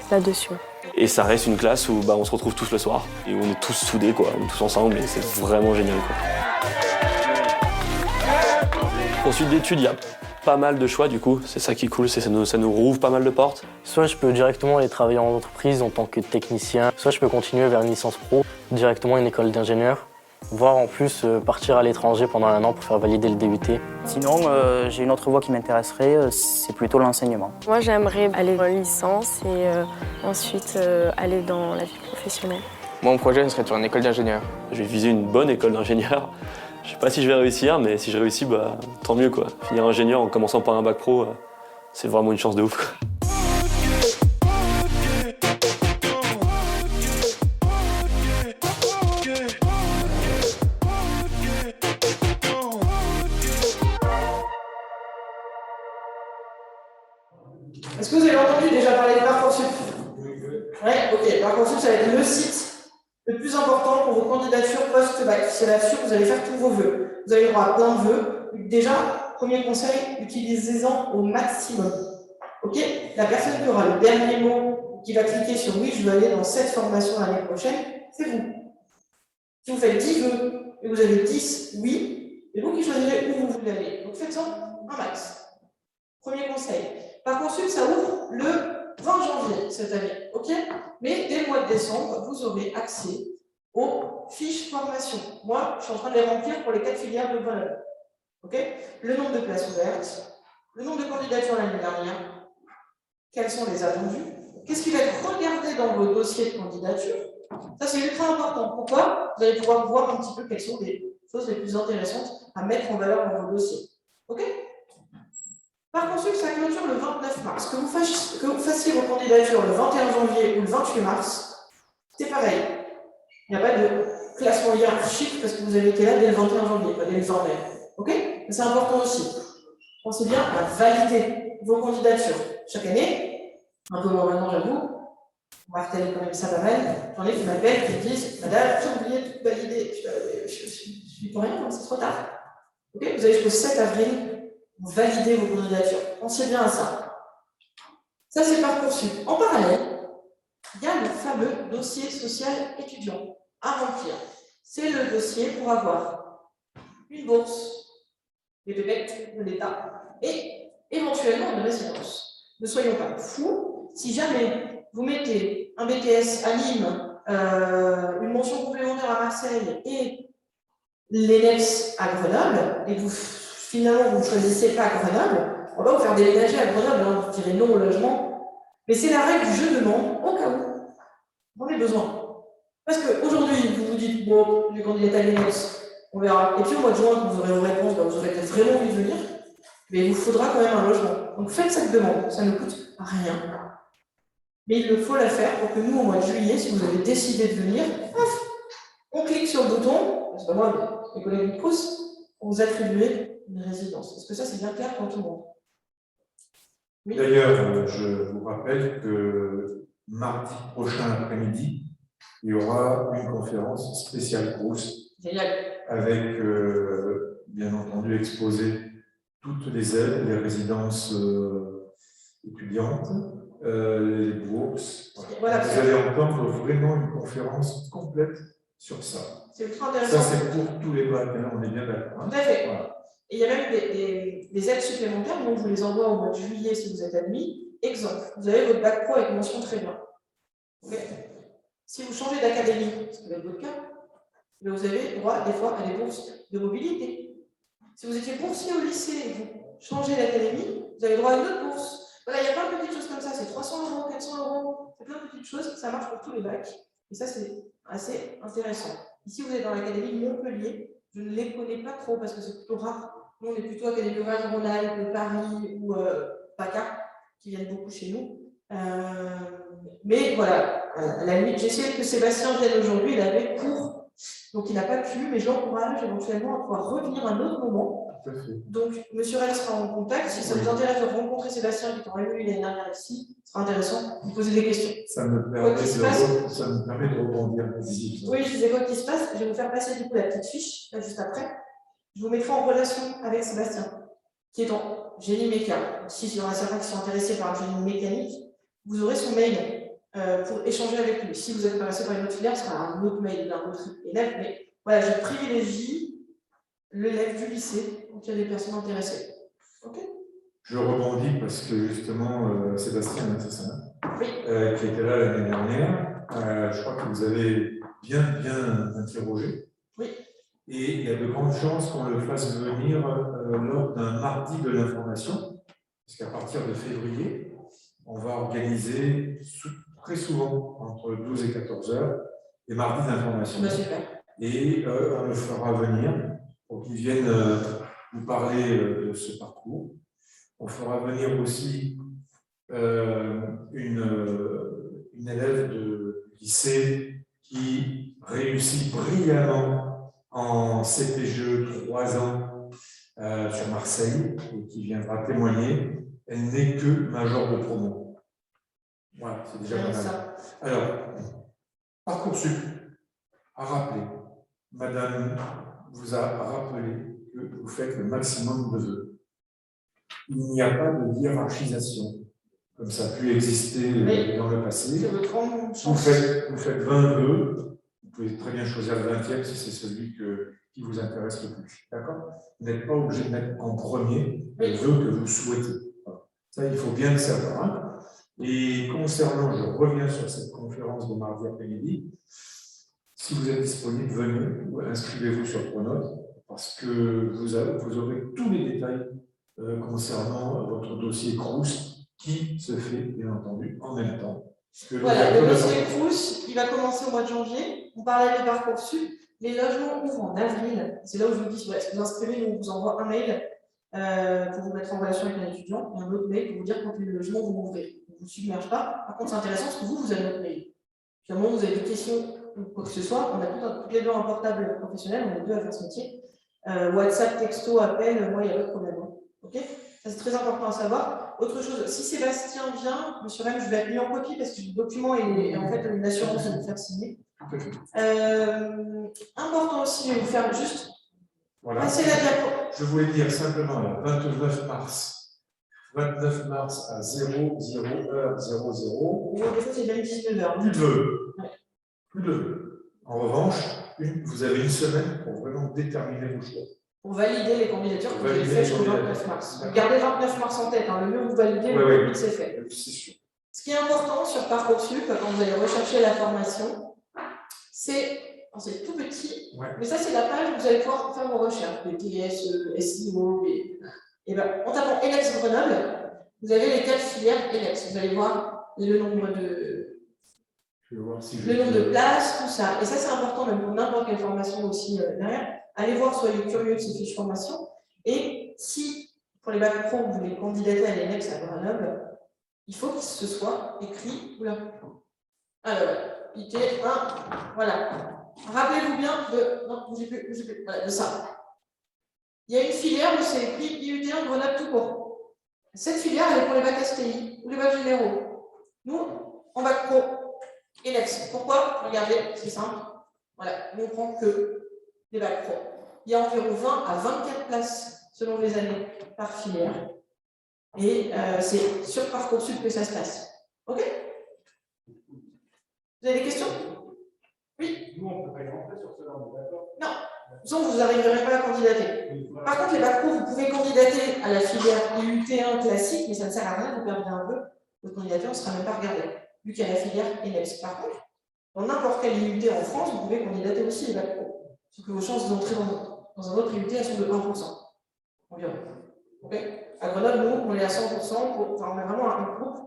là-dessus. Et ça reste une classe où on se retrouve tous le soir. Et on est tous soudés, quoi. On est tous ensemble et c'est vraiment génial, quoi. Ensuite d'études, il y a pas mal de choix, du coup. C'est ça qui est cool, ça nous rouvre pas mal de portes. Soit je peux directement aller travailler en entreprise en tant que technicien, soit je peux continuer vers une licence pro, directement une école d'ingénieur, voire en plus partir à l'étranger pendant 1 an pour faire valider le DUT. Sinon, j'ai une autre voie qui m'intéresserait, c'est plutôt l'enseignement. Moi, j'aimerais aller en licence et ensuite aller dans la vie professionnelle. Mon projet, ce serait de faire une école d'ingénieur. Je vais viser une bonne école d'ingénieur. Je sais pas si je vais réussir, mais si je réussis, tant mieux, quoi. Finir ingénieur en commençant par un bac pro, c'est vraiment une chance de ouf, quoi. Est-ce que vous avez entendu déjà parler de Parcoursup? Ouais, ok. Parcoursup, ça va être le site le plus important pour vos candidatures post-bac. C'est là-dessus que vous allez faire tous vos vœux. Vous avez le droit à plein de vœux. Déjà, premier conseil, utilisez-en au maximum. Ok? La personne qui aura le dernier mot, qui va cliquer sur oui, je veux aller dans cette formation l'année prochaine, c'est vous. Si vous faites 10 vœux et vous avez 10 oui, c'est vous qui choisirez où vous voulez aller. Donc faites-en un max. Premier conseil. Parcoursup, ça ouvre le 20 janvier cette année, ok? Mais dès le mois de décembre, vous aurez accès aux fiches formation. Moi, je suis en train de les remplir pour les 4 filières de Grenoble. Ok? Le nombre de places ouvertes, le nombre de candidatures l'année dernière, quels sont les attendus, qu'est-ce qui va être regardé dans vos dossiers de candidature. Ça, c'est ultra important. Pourquoi? Vous allez pouvoir voir un petit peu quelles sont les choses les plus intéressantes à mettre en valeur dans vos dossiers. Ok? Parcoursup, ça clôture le 29 mars. Que vous fassiez vos candidatures le 21 janvier ou le 28 mars, c'est pareil. Il n'y a pas de classement hiérarchique parce que vous avez été là dès le 21 janvier, pas dès le 20 mai. Ok? Mais c'est important aussi. Pensez bien à valider vos candidatures. Chaque année, un peu moins maintenant, j'avoue, on martèle quand même ça pas mal. J'en ai qui m'appellent, qui me disent Madame, j'ai oublié de tout valider. Je suis pour rien, c'est trop tard. Ok? Vous avez jusqu'au 7 avril. Vous validez vos candidatures. Pensez bien à ça. Ça, c'est Parcoursup. En parallèle, il y a le fameux dossier social étudiant à remplir. C'est le dossier pour avoir une bourse, des pépettes de l'État et éventuellement une résidence. Ne soyons pas fous. Si jamais vous mettez un BTS à Nîmes, une mention complémentaire à Marseille et l'ENEPS à Grenoble, et finalement, vous ne choisissez pas Grenoble, on va vous faire déménager à Grenoble, vous direz non au logement. Mais c'est la règle du jeu de demande, au cas où on ait besoin. Parce qu'aujourd'hui, vous vous dites, bon, j'ai candidaté à l'ENEPS, on verra. Et puis au mois de juin, quand vous aurez vos réponses, vous aurez peut-être vraiment envie de venir, mais il vous faudra quand même un logement. Donc faites cette demande, ça ne coûte rien. Mais il faut la faire pour que nous, au mois de juillet, si vous avez décidé de venir, on clique sur le bouton, c'est pas moi, mes collègues me poussent, pour vous attribuer une résidence. Est-ce que ça, c'est bien clair pour tout le monde? Oui. D'ailleurs, je vous rappelle que mardi prochain après-midi, il y aura une conférence spéciale Crous avec, bien entendu, exposé toutes les aides, les résidences étudiantes, les bourses. Voilà. Vous allez entendre vraiment une conférence complète sur ça. C'est ultra intéressant. Ça, c'est pour tous les bacs, on est bien d'accord. Hein. Tout à fait. Voilà. Et il y a même des aides supplémentaires, donc je vous les envoie au mois de juillet si vous êtes admis. Exemple, vous avez votre bac pro avec mention très bien. Okay. Si vous changez d'académie, ce qui va être votre cas, vous avez droit des fois à des bourses de mobilité. Si vous étiez boursier au lycée et vous changez d'académie, vous avez droit à une autre bourse. Voilà, il y a plein de petites choses comme ça, c'est 300 €, 400 €, c'est plein de petites choses, ça marche pour tous les bacs. Et ça, c'est assez intéressant. Ici, vous êtes dans l'académie Montpellier. Je ne les connais pas trop parce que c'est plutôt rare. Nous, on est plutôt Académie Auvergne-Rhône-Alpes, Paris ou PACA, qui viennent beaucoup chez nous. Mais voilà, à la limite, j'ai essayé que Sébastien vienne aujourd'hui, il avait cours, donc il n'a pas pu, mais je l'encourage éventuellement à pouvoir revenir un autre moment. Donc, Monsieur Rennes sera en contact. Si ça vous intéresse de rencontrer Sébastien, qui est en réunion l'année dernière ici, ce sera intéressant de vous poser des questions. Ça me permet de rebondir. Oui, je disais quoi qu'il se passe. Je vais vous faire passer du coup la petite fiche, là, juste après. Je vous mettrai en relation avec Sébastien, qui est en génie méca. Si il y en a certains qui sont intéressés par le génie mécanique, vous aurez son mail pour échanger avec lui. Si vous êtes intéressé par une autre filière, ce sera un autre mail d'un autre élève. Mais voilà, je privilégie l'élève du lycée, donc il y a des personnes intéressées. Ok. Je rebondis parce que justement, Sébastien, c'est ça, oui. Qui était là l'année dernière, je crois que vous avez bien interrogé. Oui. Et il y a de grandes chances qu'on le fasse venir lors d'un mardi de l'information, parce qu'à partir de février, on va organiser très souvent, entre 12 et 14 heures, des mardis d'information. Super. Et on le fera venir pour qu'il vienne nous parler de ce parcours. On fera venir aussi une élève de lycée qui réussit brillamment en CPGE 3 ans sur Marseille et qui viendra témoigner. Elle n'est que major de promo. Voilà, c'est déjà pas mal. Alors, Parcoursup a rappelé, Madame vous a rappelé que vous faites le maximum de vœux. Il n'y a pas de hiérarchisation, comme ça a pu exister dans le passé. Vous faites 20 vœux, vous pouvez très bien choisir le 20e si c'est celui qui vous intéresse le plus. D'accord? Vous n'êtes pas obligé de mettre en premier le vœu que vous souhaitez. Ça, il faut bien le savoir. Hein. Et concernant, je reviens sur cette conférence de mardi après-midi, si vous êtes disponible, venez, inscrivez-vous sur Pronote, parce que vous aurez tous les détails concernant votre dossier Crous, qui se fait, bien entendu, en même temps. Voilà, le dossier Crous, il va commencer au mois de janvier. On parlait de Parcoursup. Les logements ouvrent en avril. C'est là où je vous dis, si vous inscrivez, on vous envoie un mail pour vous mettre en relation avec un étudiant, et un autre mail pour vous dire quand les logements vont ouvrir. On ne vous submerge pas. Par contre, c'est intéressant parce que vous avez notre mail. Si à un moment vous avez des questions ou quoi que ce soit, on a tous les deux un portable professionnel, on est deux à faire ce métier. WhatsApp, texto, appel, moi, il n'y a pas de problème. Ok, ça c'est très important à savoir. Autre chose, si Sébastien vient, monsieur Rennes, je vais être mis en copie parce que le document est en fait une assurance de vous faire signer. Important aussi, je vais vous faire juste passer la diapo. Je voulais dire simplement, le 29 mars à 00h00. Des fois, c'est même 19h. Plus de vœux. Plus de vœux. En revanche, vous avez une semaine pour vraiment déterminer vos choix. Pour valider les candidatures que vous avez faites jusqu'au 29 mars. Gardez 29 mars en tête, hein. Le mieux vous validez, le plus vite c'est fait. Ce qui est important sur Parcoursup, quand vous allez rechercher la formation, c'est tout petit, mais ça c'est la page où vous allez pouvoir faire vos recherches, BTS, SIO, et ben, en tapant ELEX Grenoble, vous avez les 4 filières ELEX. Vous allez voir le nombre de places, tout ça. Et ça c'est important même pour n'importe quelle formation aussi derrière. Allez voir, soyez curieux de ces fiches formation. Et si, pour les bacs pro, vous voulez candidater à l'ELEX à Grenoble, il faut que ce soit écrit. Oula. Alors, IT 1, voilà. Rappelez-vous bien de. Non, bougez plus. Voilà, de ça. Il y a une filière où c'est écrit IUT1 Grenoble tout court. Cette filière, elle est pour les bacs STI ou les bacs généraux. Nous, en bac pro, ELEX. Pourquoi? Regardez, c'est simple. Voilà, nous on prend que les bacs pro. Il y a environ 20 à 24 places selon les années par filière. Et c'est sur Parcoursup que ça se passe. Ok? Vous avez des questions? Oui? Nous, on ne peut pas y rentrer sur ce genre de d'accord. Non. De toute façon, vous n'arriverez pas à candidater. Par contre, les bacs pro, vous pouvez candidater à la filière IUT1 classique, mais ça ne sert à rien, vous perdez un peu. Votre candidature ne sera même pas regardée, vu qu'il y a la filière ELEX. Par contre, dans n'importe quel IUT en France, vous pouvez candidater aussi les bacs pro. Sauf que vos chances d'entrer dans un autre IUT, elles sont de 1% environ. Okay. À Grenoble, nous, on est à 100%, on est vraiment un groupe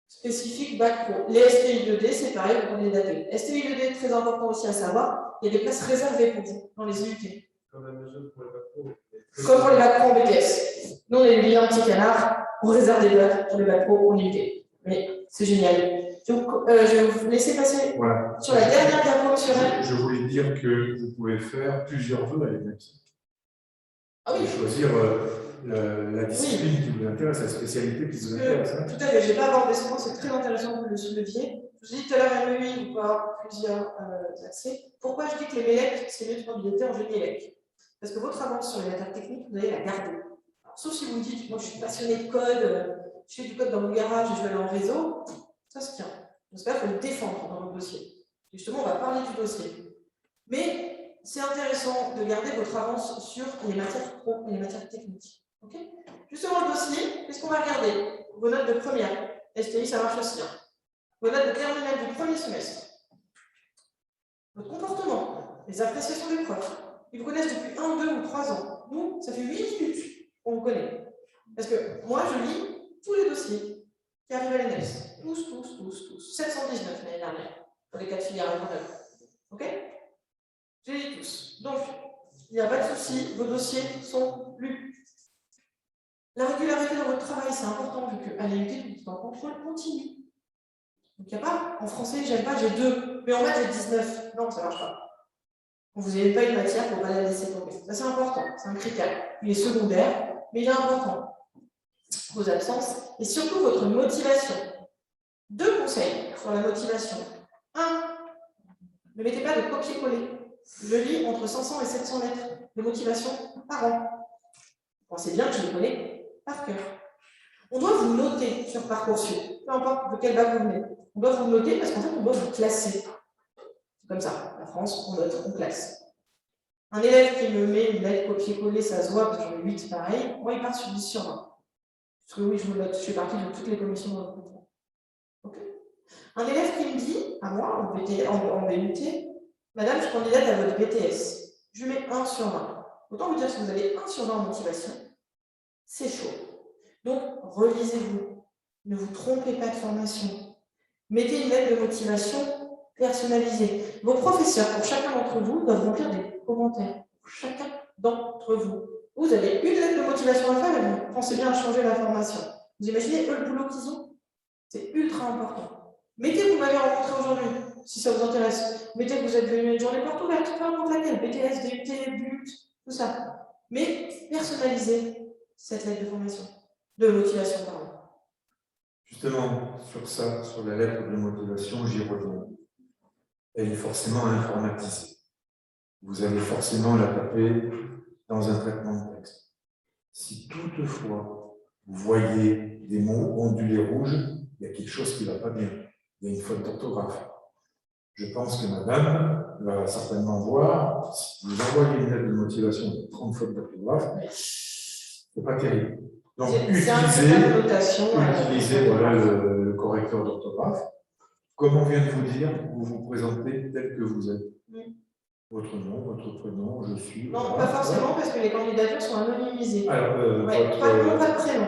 spécifique bac pro. Les STI2D, c'est pareil, vous candidatez. STI2D, très important aussi à savoir, il y a des places réservées pour vous dans les IUT. Comme la mesure pour les bacs pro. Comme pour les bacs pro en BTS. Nous, on est les vilains petits canards, on réserve des places pour les bacs pro en IUT. Mais c'est génial. Je vais vous laisser passer Voilà. sur la dernière diapo sur elle. Je voulais dire que vous pouvez faire plusieurs vœux avec l'ENEPS. Ah oui. Et choisir la discipline qui vous intéresse, la spécialité qui vous intéresse. Hein. Tout à fait, je n'ai pas abordé ce point, c'est très intéressant que vous le souleviez. Je vous ai dit tout à l'heure, MEI, vous pouvez avoir plusieurs accès. Pourquoi je dis que les MELEC, c'est mieux de candidater en génie élec? Parce que votre avance sur les matières techniques, vous allez la garder. Alors, sauf si vous me dites, moi je suis passionné de code, je fais du code dans mon garage et je vais aller en réseau, ça se tient. J'espère qu'il faut le défendre dans votre dossier. Et justement, on va parler du dossier. Mais c'est intéressant de garder votre avance sur les matières pro et les matières techniques. Okay, justement, le dossier, qu'est-ce qu'on va regarder? Vos notes de première. STI, ça marche aussi. Hein. Vos notes de terminale du premier semestre. Votre comportement, les appréciations des profs. Ils vous connaissent depuis 1, 2 ou 3 ans. Nous, ça fait 8 minutes qu'on vous connaît. Parce que moi, je lis tous les dossiers qui arrivent à l'ENEPS. Tous. 719 l'année dernière, pour les 4 filières à Grenoble. Ok? Je les lis tous. Donc, il n'y a pas de souci, vos dossiers sont lus. La régularité dans votre travail, c'est important, vu qu'à l'IUT, vous êtes en contrôle continu. Donc, il n'y a pas, en français, j'aime pas, j'ai 2, mais en maths, j'ai 19. Non, ça ne marche pas. Vous n'avez pas une matière, pour ne pas la laisser tomber. Ça, c'est important, c'est un critère. Il est secondaire, mais il est important. Vos absences, et surtout votre motivation. 2 conseils sur la motivation. 1, ne mettez pas de copier-coller. Je lis entre 500 et 700 lettres de motivation par an. Pensez bien que je les connais par cœur. On doit vous noter sur Parcoursup, peu importe de quel bac vous venez. On doit vous noter parce qu'en fait, on doit vous classer. C'est comme ça. La France, on note, on classe. Un élève qui me met une lettre copier-coller, ça se voit parce que j'en ai 8 pareil. Moi, il part sur 10 sur 20. Parce que oui, je vous note, je fais partie de toutes les commissions de recrutement. Okay. Un élève qui me dit, à moi, en BUT, Madame, je candidate à votre BTS. Je mets 1 sur 20. Autant vous dire que vous avez 1 sur 20 en motivation, c'est chaud. Donc, relisez-vous. Ne vous trompez pas de formation. Mettez une lettre de motivation personnalisée. Vos professeurs, pour chacun d'entre vous, doivent remplir des commentaires. Pour chacun d'entre vous. Vous avez une lettre de motivation à faire et vous pensez bien à changer la formation. Vous imaginez, eux, le boulot qu'ils ont? C'est ultra important. Mettez que vous m'avez rencontré aujourd'hui, si ça vous intéresse. Mettez que vous êtes venu une journée porte ouverte, peu importe laquelle, BTS, DUT, BUT, tout ça. Mais personnalisez cette lettre de formation, de motivation, pardon. Justement, sur ça, sur la lettre de motivation, j'y reviens. Elle est forcément informatisée. Vous allez forcément la taper dans un traitement de texte. Si toutefois, vous voyez des mots ondulés rouges, il y a quelque chose qui ne va pas bien. Il y a une faute d'orthographe. Je pense que madame va certainement voir, si vous envoyez une lettre de motivation de 30 fautes d'orthographe, c'est pas terrible. Donc, utilisez voilà, le correcteur d'orthographe. Comme on vient de vous dire, vous vous présentez tel que vous êtes. Oui. Votre nom, votre prénom, je suis. Non, voilà. Pas forcément, parce que les candidatures sont anonymisées. Alors, pas de nom, pas de prénom.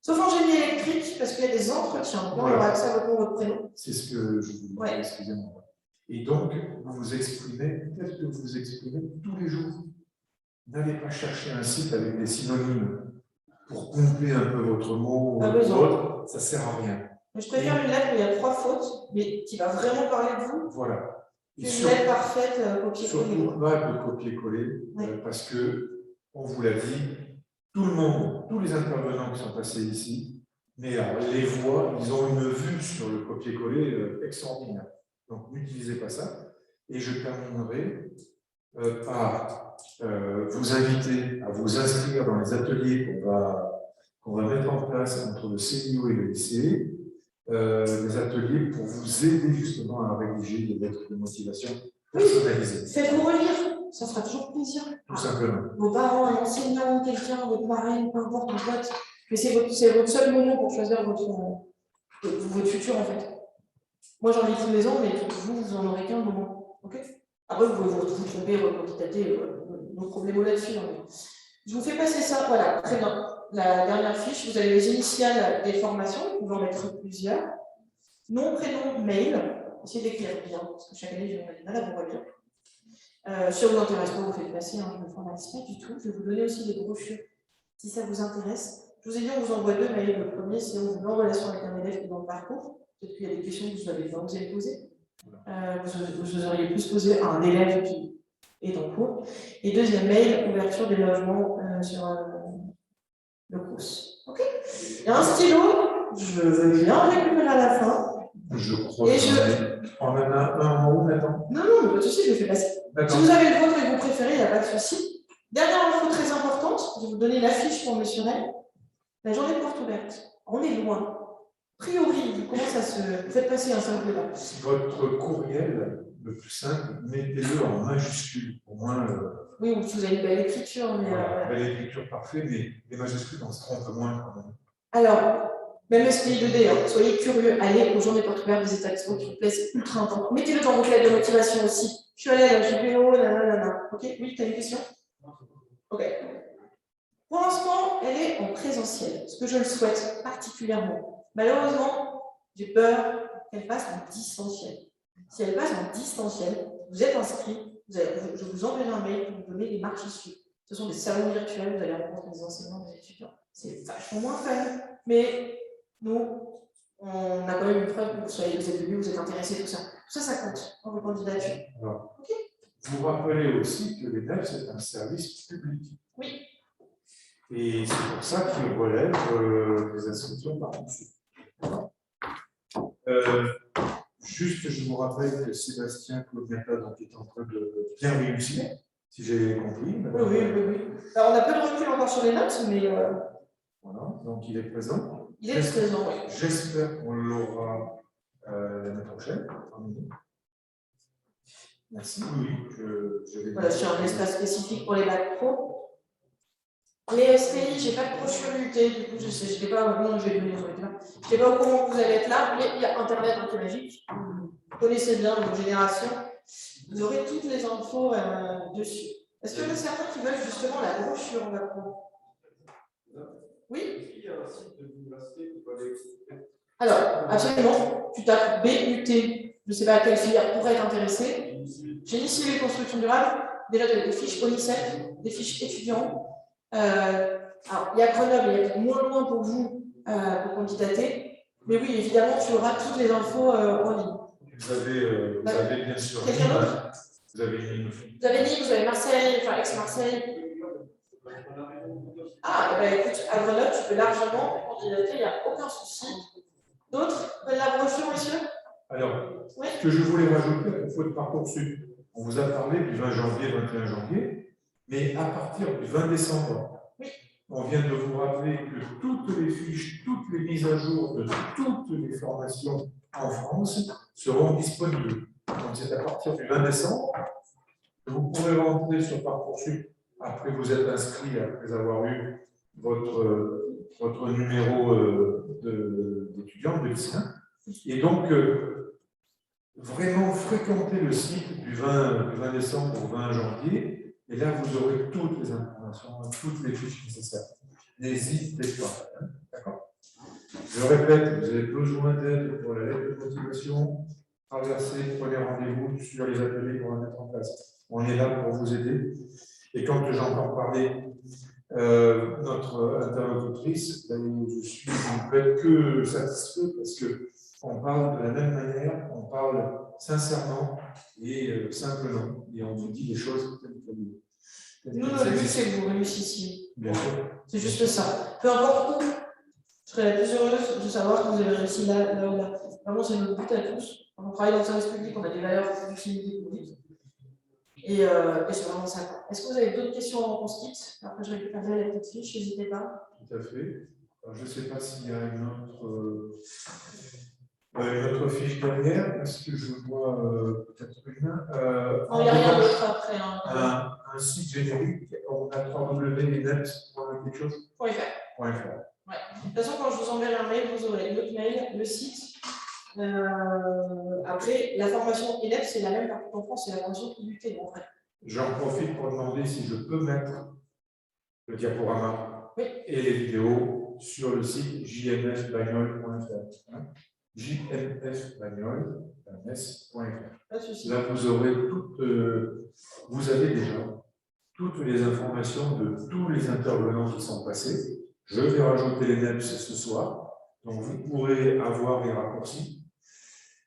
Sauf en génie électrique, parce qu'il y a des entretiens. Donc, voilà. On aura accès à votre nom, votre prénom. C'est ce que je vous dis, excusez-moi. Et donc, vous vous exprimez tel que vous vous exprimez tous les jours. N'allez pas chercher un site avec des synonymes pour pomper un peu votre mot ou votre, ça ne sert à rien. Je préfère une lettre où il y a 3 fautes, mais qui va vraiment parler de vous. Voilà. Une lettre parfaite, copier-coller. Surtout pas de copier-coller, parce que, on vous l'a dit, tout le monde, tous les intervenants qui sont passés ici, mais les voix, ils ont une vue sur le copier-coller extraordinaire. Donc, n'utilisez pas ça. Et je terminerai par vous inviter à vous inscrire dans les ateliers qu'on va mettre en place entre le CIO et le lycée, des ateliers pour vous aider justement à rédiger des lettres de motivation personnalisées. Faites-vous relire, ça fera toujours plaisir. Tout simplement. Vos parents, un enseignant, quelqu'un, votre marraine, peu importe, votre pote, mais c'est votre seul moment pour choisir votre futur en fait. Moi j'en lis tous les ans, mais vous en aurez qu'un moment. Okay, après, vous pouvez vous tromper, recandidater, nos problèmes là-dessus. Je vous fais passer ça, voilà, très bien. La dernière fiche, vous avez les initiales des formations, vous pouvez en mettre plusieurs. Nom, prénom, mail. Essayez d'écrire bien, parce que chaque année, j'ai du mal à vous relire. Si ça vous intéresse pas, vous faites passer, je ne me formalise pas du tout. Je vais vous donner aussi des brochures, si ça vous intéresse. Je vous ai dit, on vous envoie 2 mails. Le premier, c'est on vous met en relation avec un élève qui est dans le parcours. Peut-être qu'il y a des questions que vous n'avez pas osé poser. Vous auriez pu se poser à un élève qui est en cours. Et deuxième mail, ouverture des logements sur le cours. OK. Il y a un stylo, je veux bien le récupérer à la fin. Je crois qu'on en a un en haut maintenant. Non, mais pas de souci, je le fais passer. Si vous avez le vôtre et vos préférés, il n'y a pas de souci. Dernière info très importante, je vais vous donner l'affiche pour Monsieur Ray. La journée de porte ouverte. On est loin. A priori, comment ça se. Vous faites passer un simple là. Votre courriel, le plus simple, mettez-le en majuscule. Au moins. Oui, vous avez une belle écriture, mais. Belle écriture parfaite, mais les majuscules, on se trompe moins quand même. Alors, même SPI2D, hein, soyez curieux, allez aux journées portes ouvertes des établissements qui vous plaisent ultra importants. Mettez-le dans vos clés de motivation aussi. Je suis allée à la JPO, nanana. Ok, oui, tu as une question? Ok. Pour l'instant, elle est en présentiel, ce que je le souhaite particulièrement. Malheureusement, j'ai peur qu'elle passe en distanciel. Si elle passe en distanciel, vous êtes inscrit, je vous enverrai un mail pour vous donner les marches issues. Ce sont des salons virtuels, vous allez rencontrer des enseignants, des étudiants. C'est vachement moins fun, mais nous, on a quand même une preuve que vous êtes venus, vous êtes intéressés, tout ça. Tout ça, ça compte dans vos candidatures. Alors, okay. Vous rappelez aussi que l'ENEP, c'est un service public. Oui. Et c'est pour ça qu'il relève des inscriptions par Parcoursup. Juste, je vous rappelle que Sébastien Claudiata est en train de bien réussir, si j'ai compris. Oui. Alors, on a peu de recul encore sur les notes, mais. Voilà, donc il est présent. Il est présent, oui. J'espère qu'on l'aura l'année prochaine. Merci. Oui, je vais. Voilà, sur un espace spécifique pour les bacs pro. Les SPI, je n'ai pas de brochure UT, du coup, je n'étais pas au courant, je vais donner je n'étais pas au courant que vous allez être là, mais il y a Internet qui est magique. Vous connaissez bien votre génération. Vous aurez toutes les infos dessus. Est-ce qu'il y en a certains qui veulent justement la brochure en bac pro? Oui. Alors, absolument, tu tapes BUT, je ne sais pas à quelle filière pourrait être intéressée. Génie civil, construction durable, déjà des fiches ONICEF, des fiches étudiants. Alors, il y a Grenoble, il y a moins loin pour vous pour candidater, mais oui, évidemment, tu auras toutes les infos en ligne. Vous avez bien sûr. Quelqu'un d'autre? Vous avez Nîmes. Vous avez Nîmes, vous avez Marseille, enfin ex-Marseille. Ah, eh ben, écoute, à Grenoble, tu peux largement candidater, il n'y a aucun souci. D'autres veulent la brochure, monsieur? Alors, oui. Ce que je voulais rajouter à propos de Parcoursup, on vous a parlé du 20 janvier, 21 janvier, mais à partir du 20 décembre, oui. On vient de vous rappeler que toutes les fiches, toutes les mises à jour de toutes les formations en France seront disponibles. Donc c'est à partir du 20 décembre que vous pourrez rentrer sur Parcoursup après vous êtes inscrit, après avoir eu votre numéro d'étudiant, de lycéen. Et donc, vraiment fréquenter le site du 20 décembre au 20 janvier. Et là, vous aurez toutes les informations, toutes les fiches nécessaires. N'hésitez pas. Hein, d'accord. Je répète, vous avez besoin d'aide pour la lettre de motivation. Traversez, prenez rendez-vous sur les ateliers qu'on va mettre en place. On est là pour vous aider. Et quand j'entends parler notre interlocutrice, je suis en fait que satisfait parce qu'on parle de la même manière, on parle sincèrement et simplement. Et on vous dit des choses telles que vous. Nous, notre but, c'est que vous réussissiez. Bien sûr. C'est juste ça. Peu importe où, je serais la plus heureuse de savoir que vous avez réussi là ou là. Vraiment, c'est notre but à tous. On travaille dans le service public, on a des valeurs d'utilité publique. Et c'est vraiment ça. Est-ce que vous avez d'autres questions avant qu'on se quitte? Après, je récupérerai la petite fiche, n'hésitez pas. Tout à fait. Alors, je ne sais pas s'il y a une autre fiche derrière, parce que je vois peut-être une. Non, il n'y a rien d'autre après. Hein. Un site générique, on a www.net.quelque chose. .fr. Ouais. De toute façon, quand je vous enverrai un mail, vous aurez notre mail, le site. Après, la formation ENEP, c'est la même partout en France, c'est la formation IUT en fait. J'en profite pour demander si je peux mettre le diaporama oui. et les vidéos sur le site jmfbagnol.fr. jmfbagnol.fr. Là, vous aurez vous avez déjà toutes les informations de tous les intervenants qui sont passés. Je vais rajouter les NEPS ce soir, donc vous pourrez avoir les raccourcis.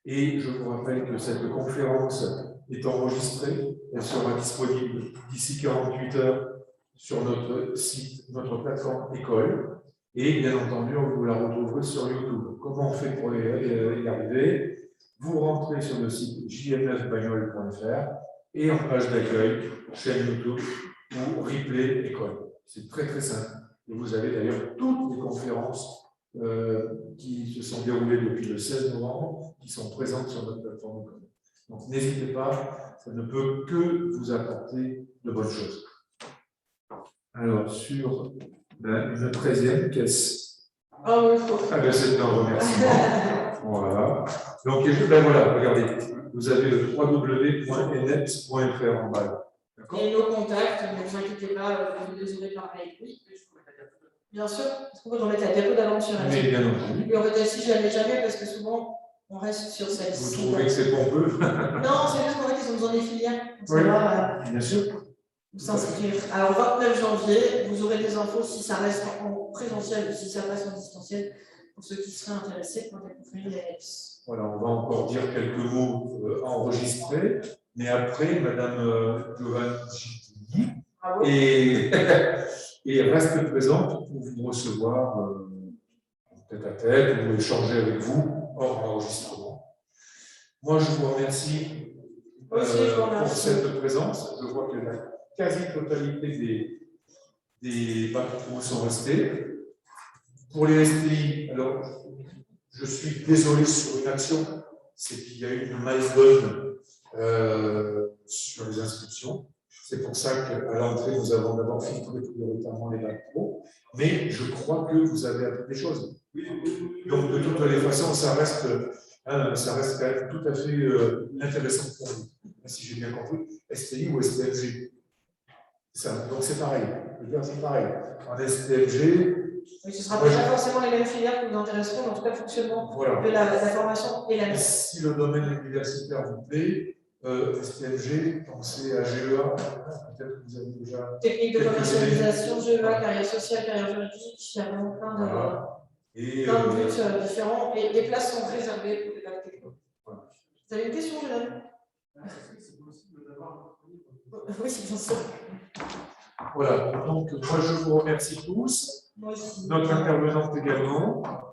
Et je vous rappelle que cette conférence est enregistrée, elle sera disponible d'ici 48 heures sur notre site, notre plateforme école. Et bien entendu, vous la retrouverez sur YouTube. Comment on fait pour y arriver? Vous rentrez sur le site jmfbagnole.fr et en page d'accueil, chaîne YouTube ou replay école. C'est très très simple. Et vous avez d'ailleurs toutes les conférences qui se sont déroulées depuis le 16 novembre, qui sont présentes sur notre plateforme école. Donc n'hésitez pas, ça ne peut que vous apporter de bonnes choses. Alors, sur une 13e caisse. Ah oui, il faut. Ah ben c'est un remerciement. Voilà. Donc, ben voilà, regardez, vous avez le www.eneps.fr en bas. D'accord. Et nos contacts, ne vous inquiétez pas, vous les aurez par mail. Oui, bien sûr, parce qu'on peut mettre la diapo d'avant sur la Mais bien entendu. Et on va dire si jamais, parce que souvent, on reste sur celle-ci. Vous trouvez que c'est pompeux? Non, c'est juste qu'en fait, ils ont besoin des filières. Oui, bien sûr. S'inscrire. Alors, 29 janvier, vous aurez des infos si ça reste en présentiel ou si ça passe en distanciel pour ceux qui seraient intéressés pour découvrir les EPS. Voilà, on va encore dire quelques mots enregistrés, mais après, Madame Giovanni et reste présente pour vous recevoir tête à tête ou échanger avec vous hors enregistrement. Moi, je vous remercie pour cette présence. Je vois que la quasi-totalité des bacs sont restés. Pour les STI, alors, je suis désolé sur une action, c'est qu'il y a eu une milestone sur les inscriptions. C'est pour ça qu'à l'entrée, nous avons d'abord filtré prioritairement les bacs pro, mais je crois que vous avez appris des choses. Donc, de toutes les façons, ça reste quand même tout à fait intéressant pour vous. Si j'ai bien compris, STI ou STFG. Donc, c'est pareil. Je veux dire, c'est pareil. En STFG, oui, ce ne sera pas forcément les mêmes filières qui vous intéresseront, mais en tout cas, le fonctionnement de la formation est la même. Si le domaine universitaire vous plaît, STFG, pensez à GEA, peut-être que vous avez déjà. Technique de commercialisation, GEA, carrière sociale, carrière juridique, il y a vraiment plein de buts différents et les places sont réservées pour les bacs techno. Voilà. Vous avez une question, Jérôme? Oui, c'est bien sûr. Voilà, donc moi je vous remercie tous, notre intervenante également.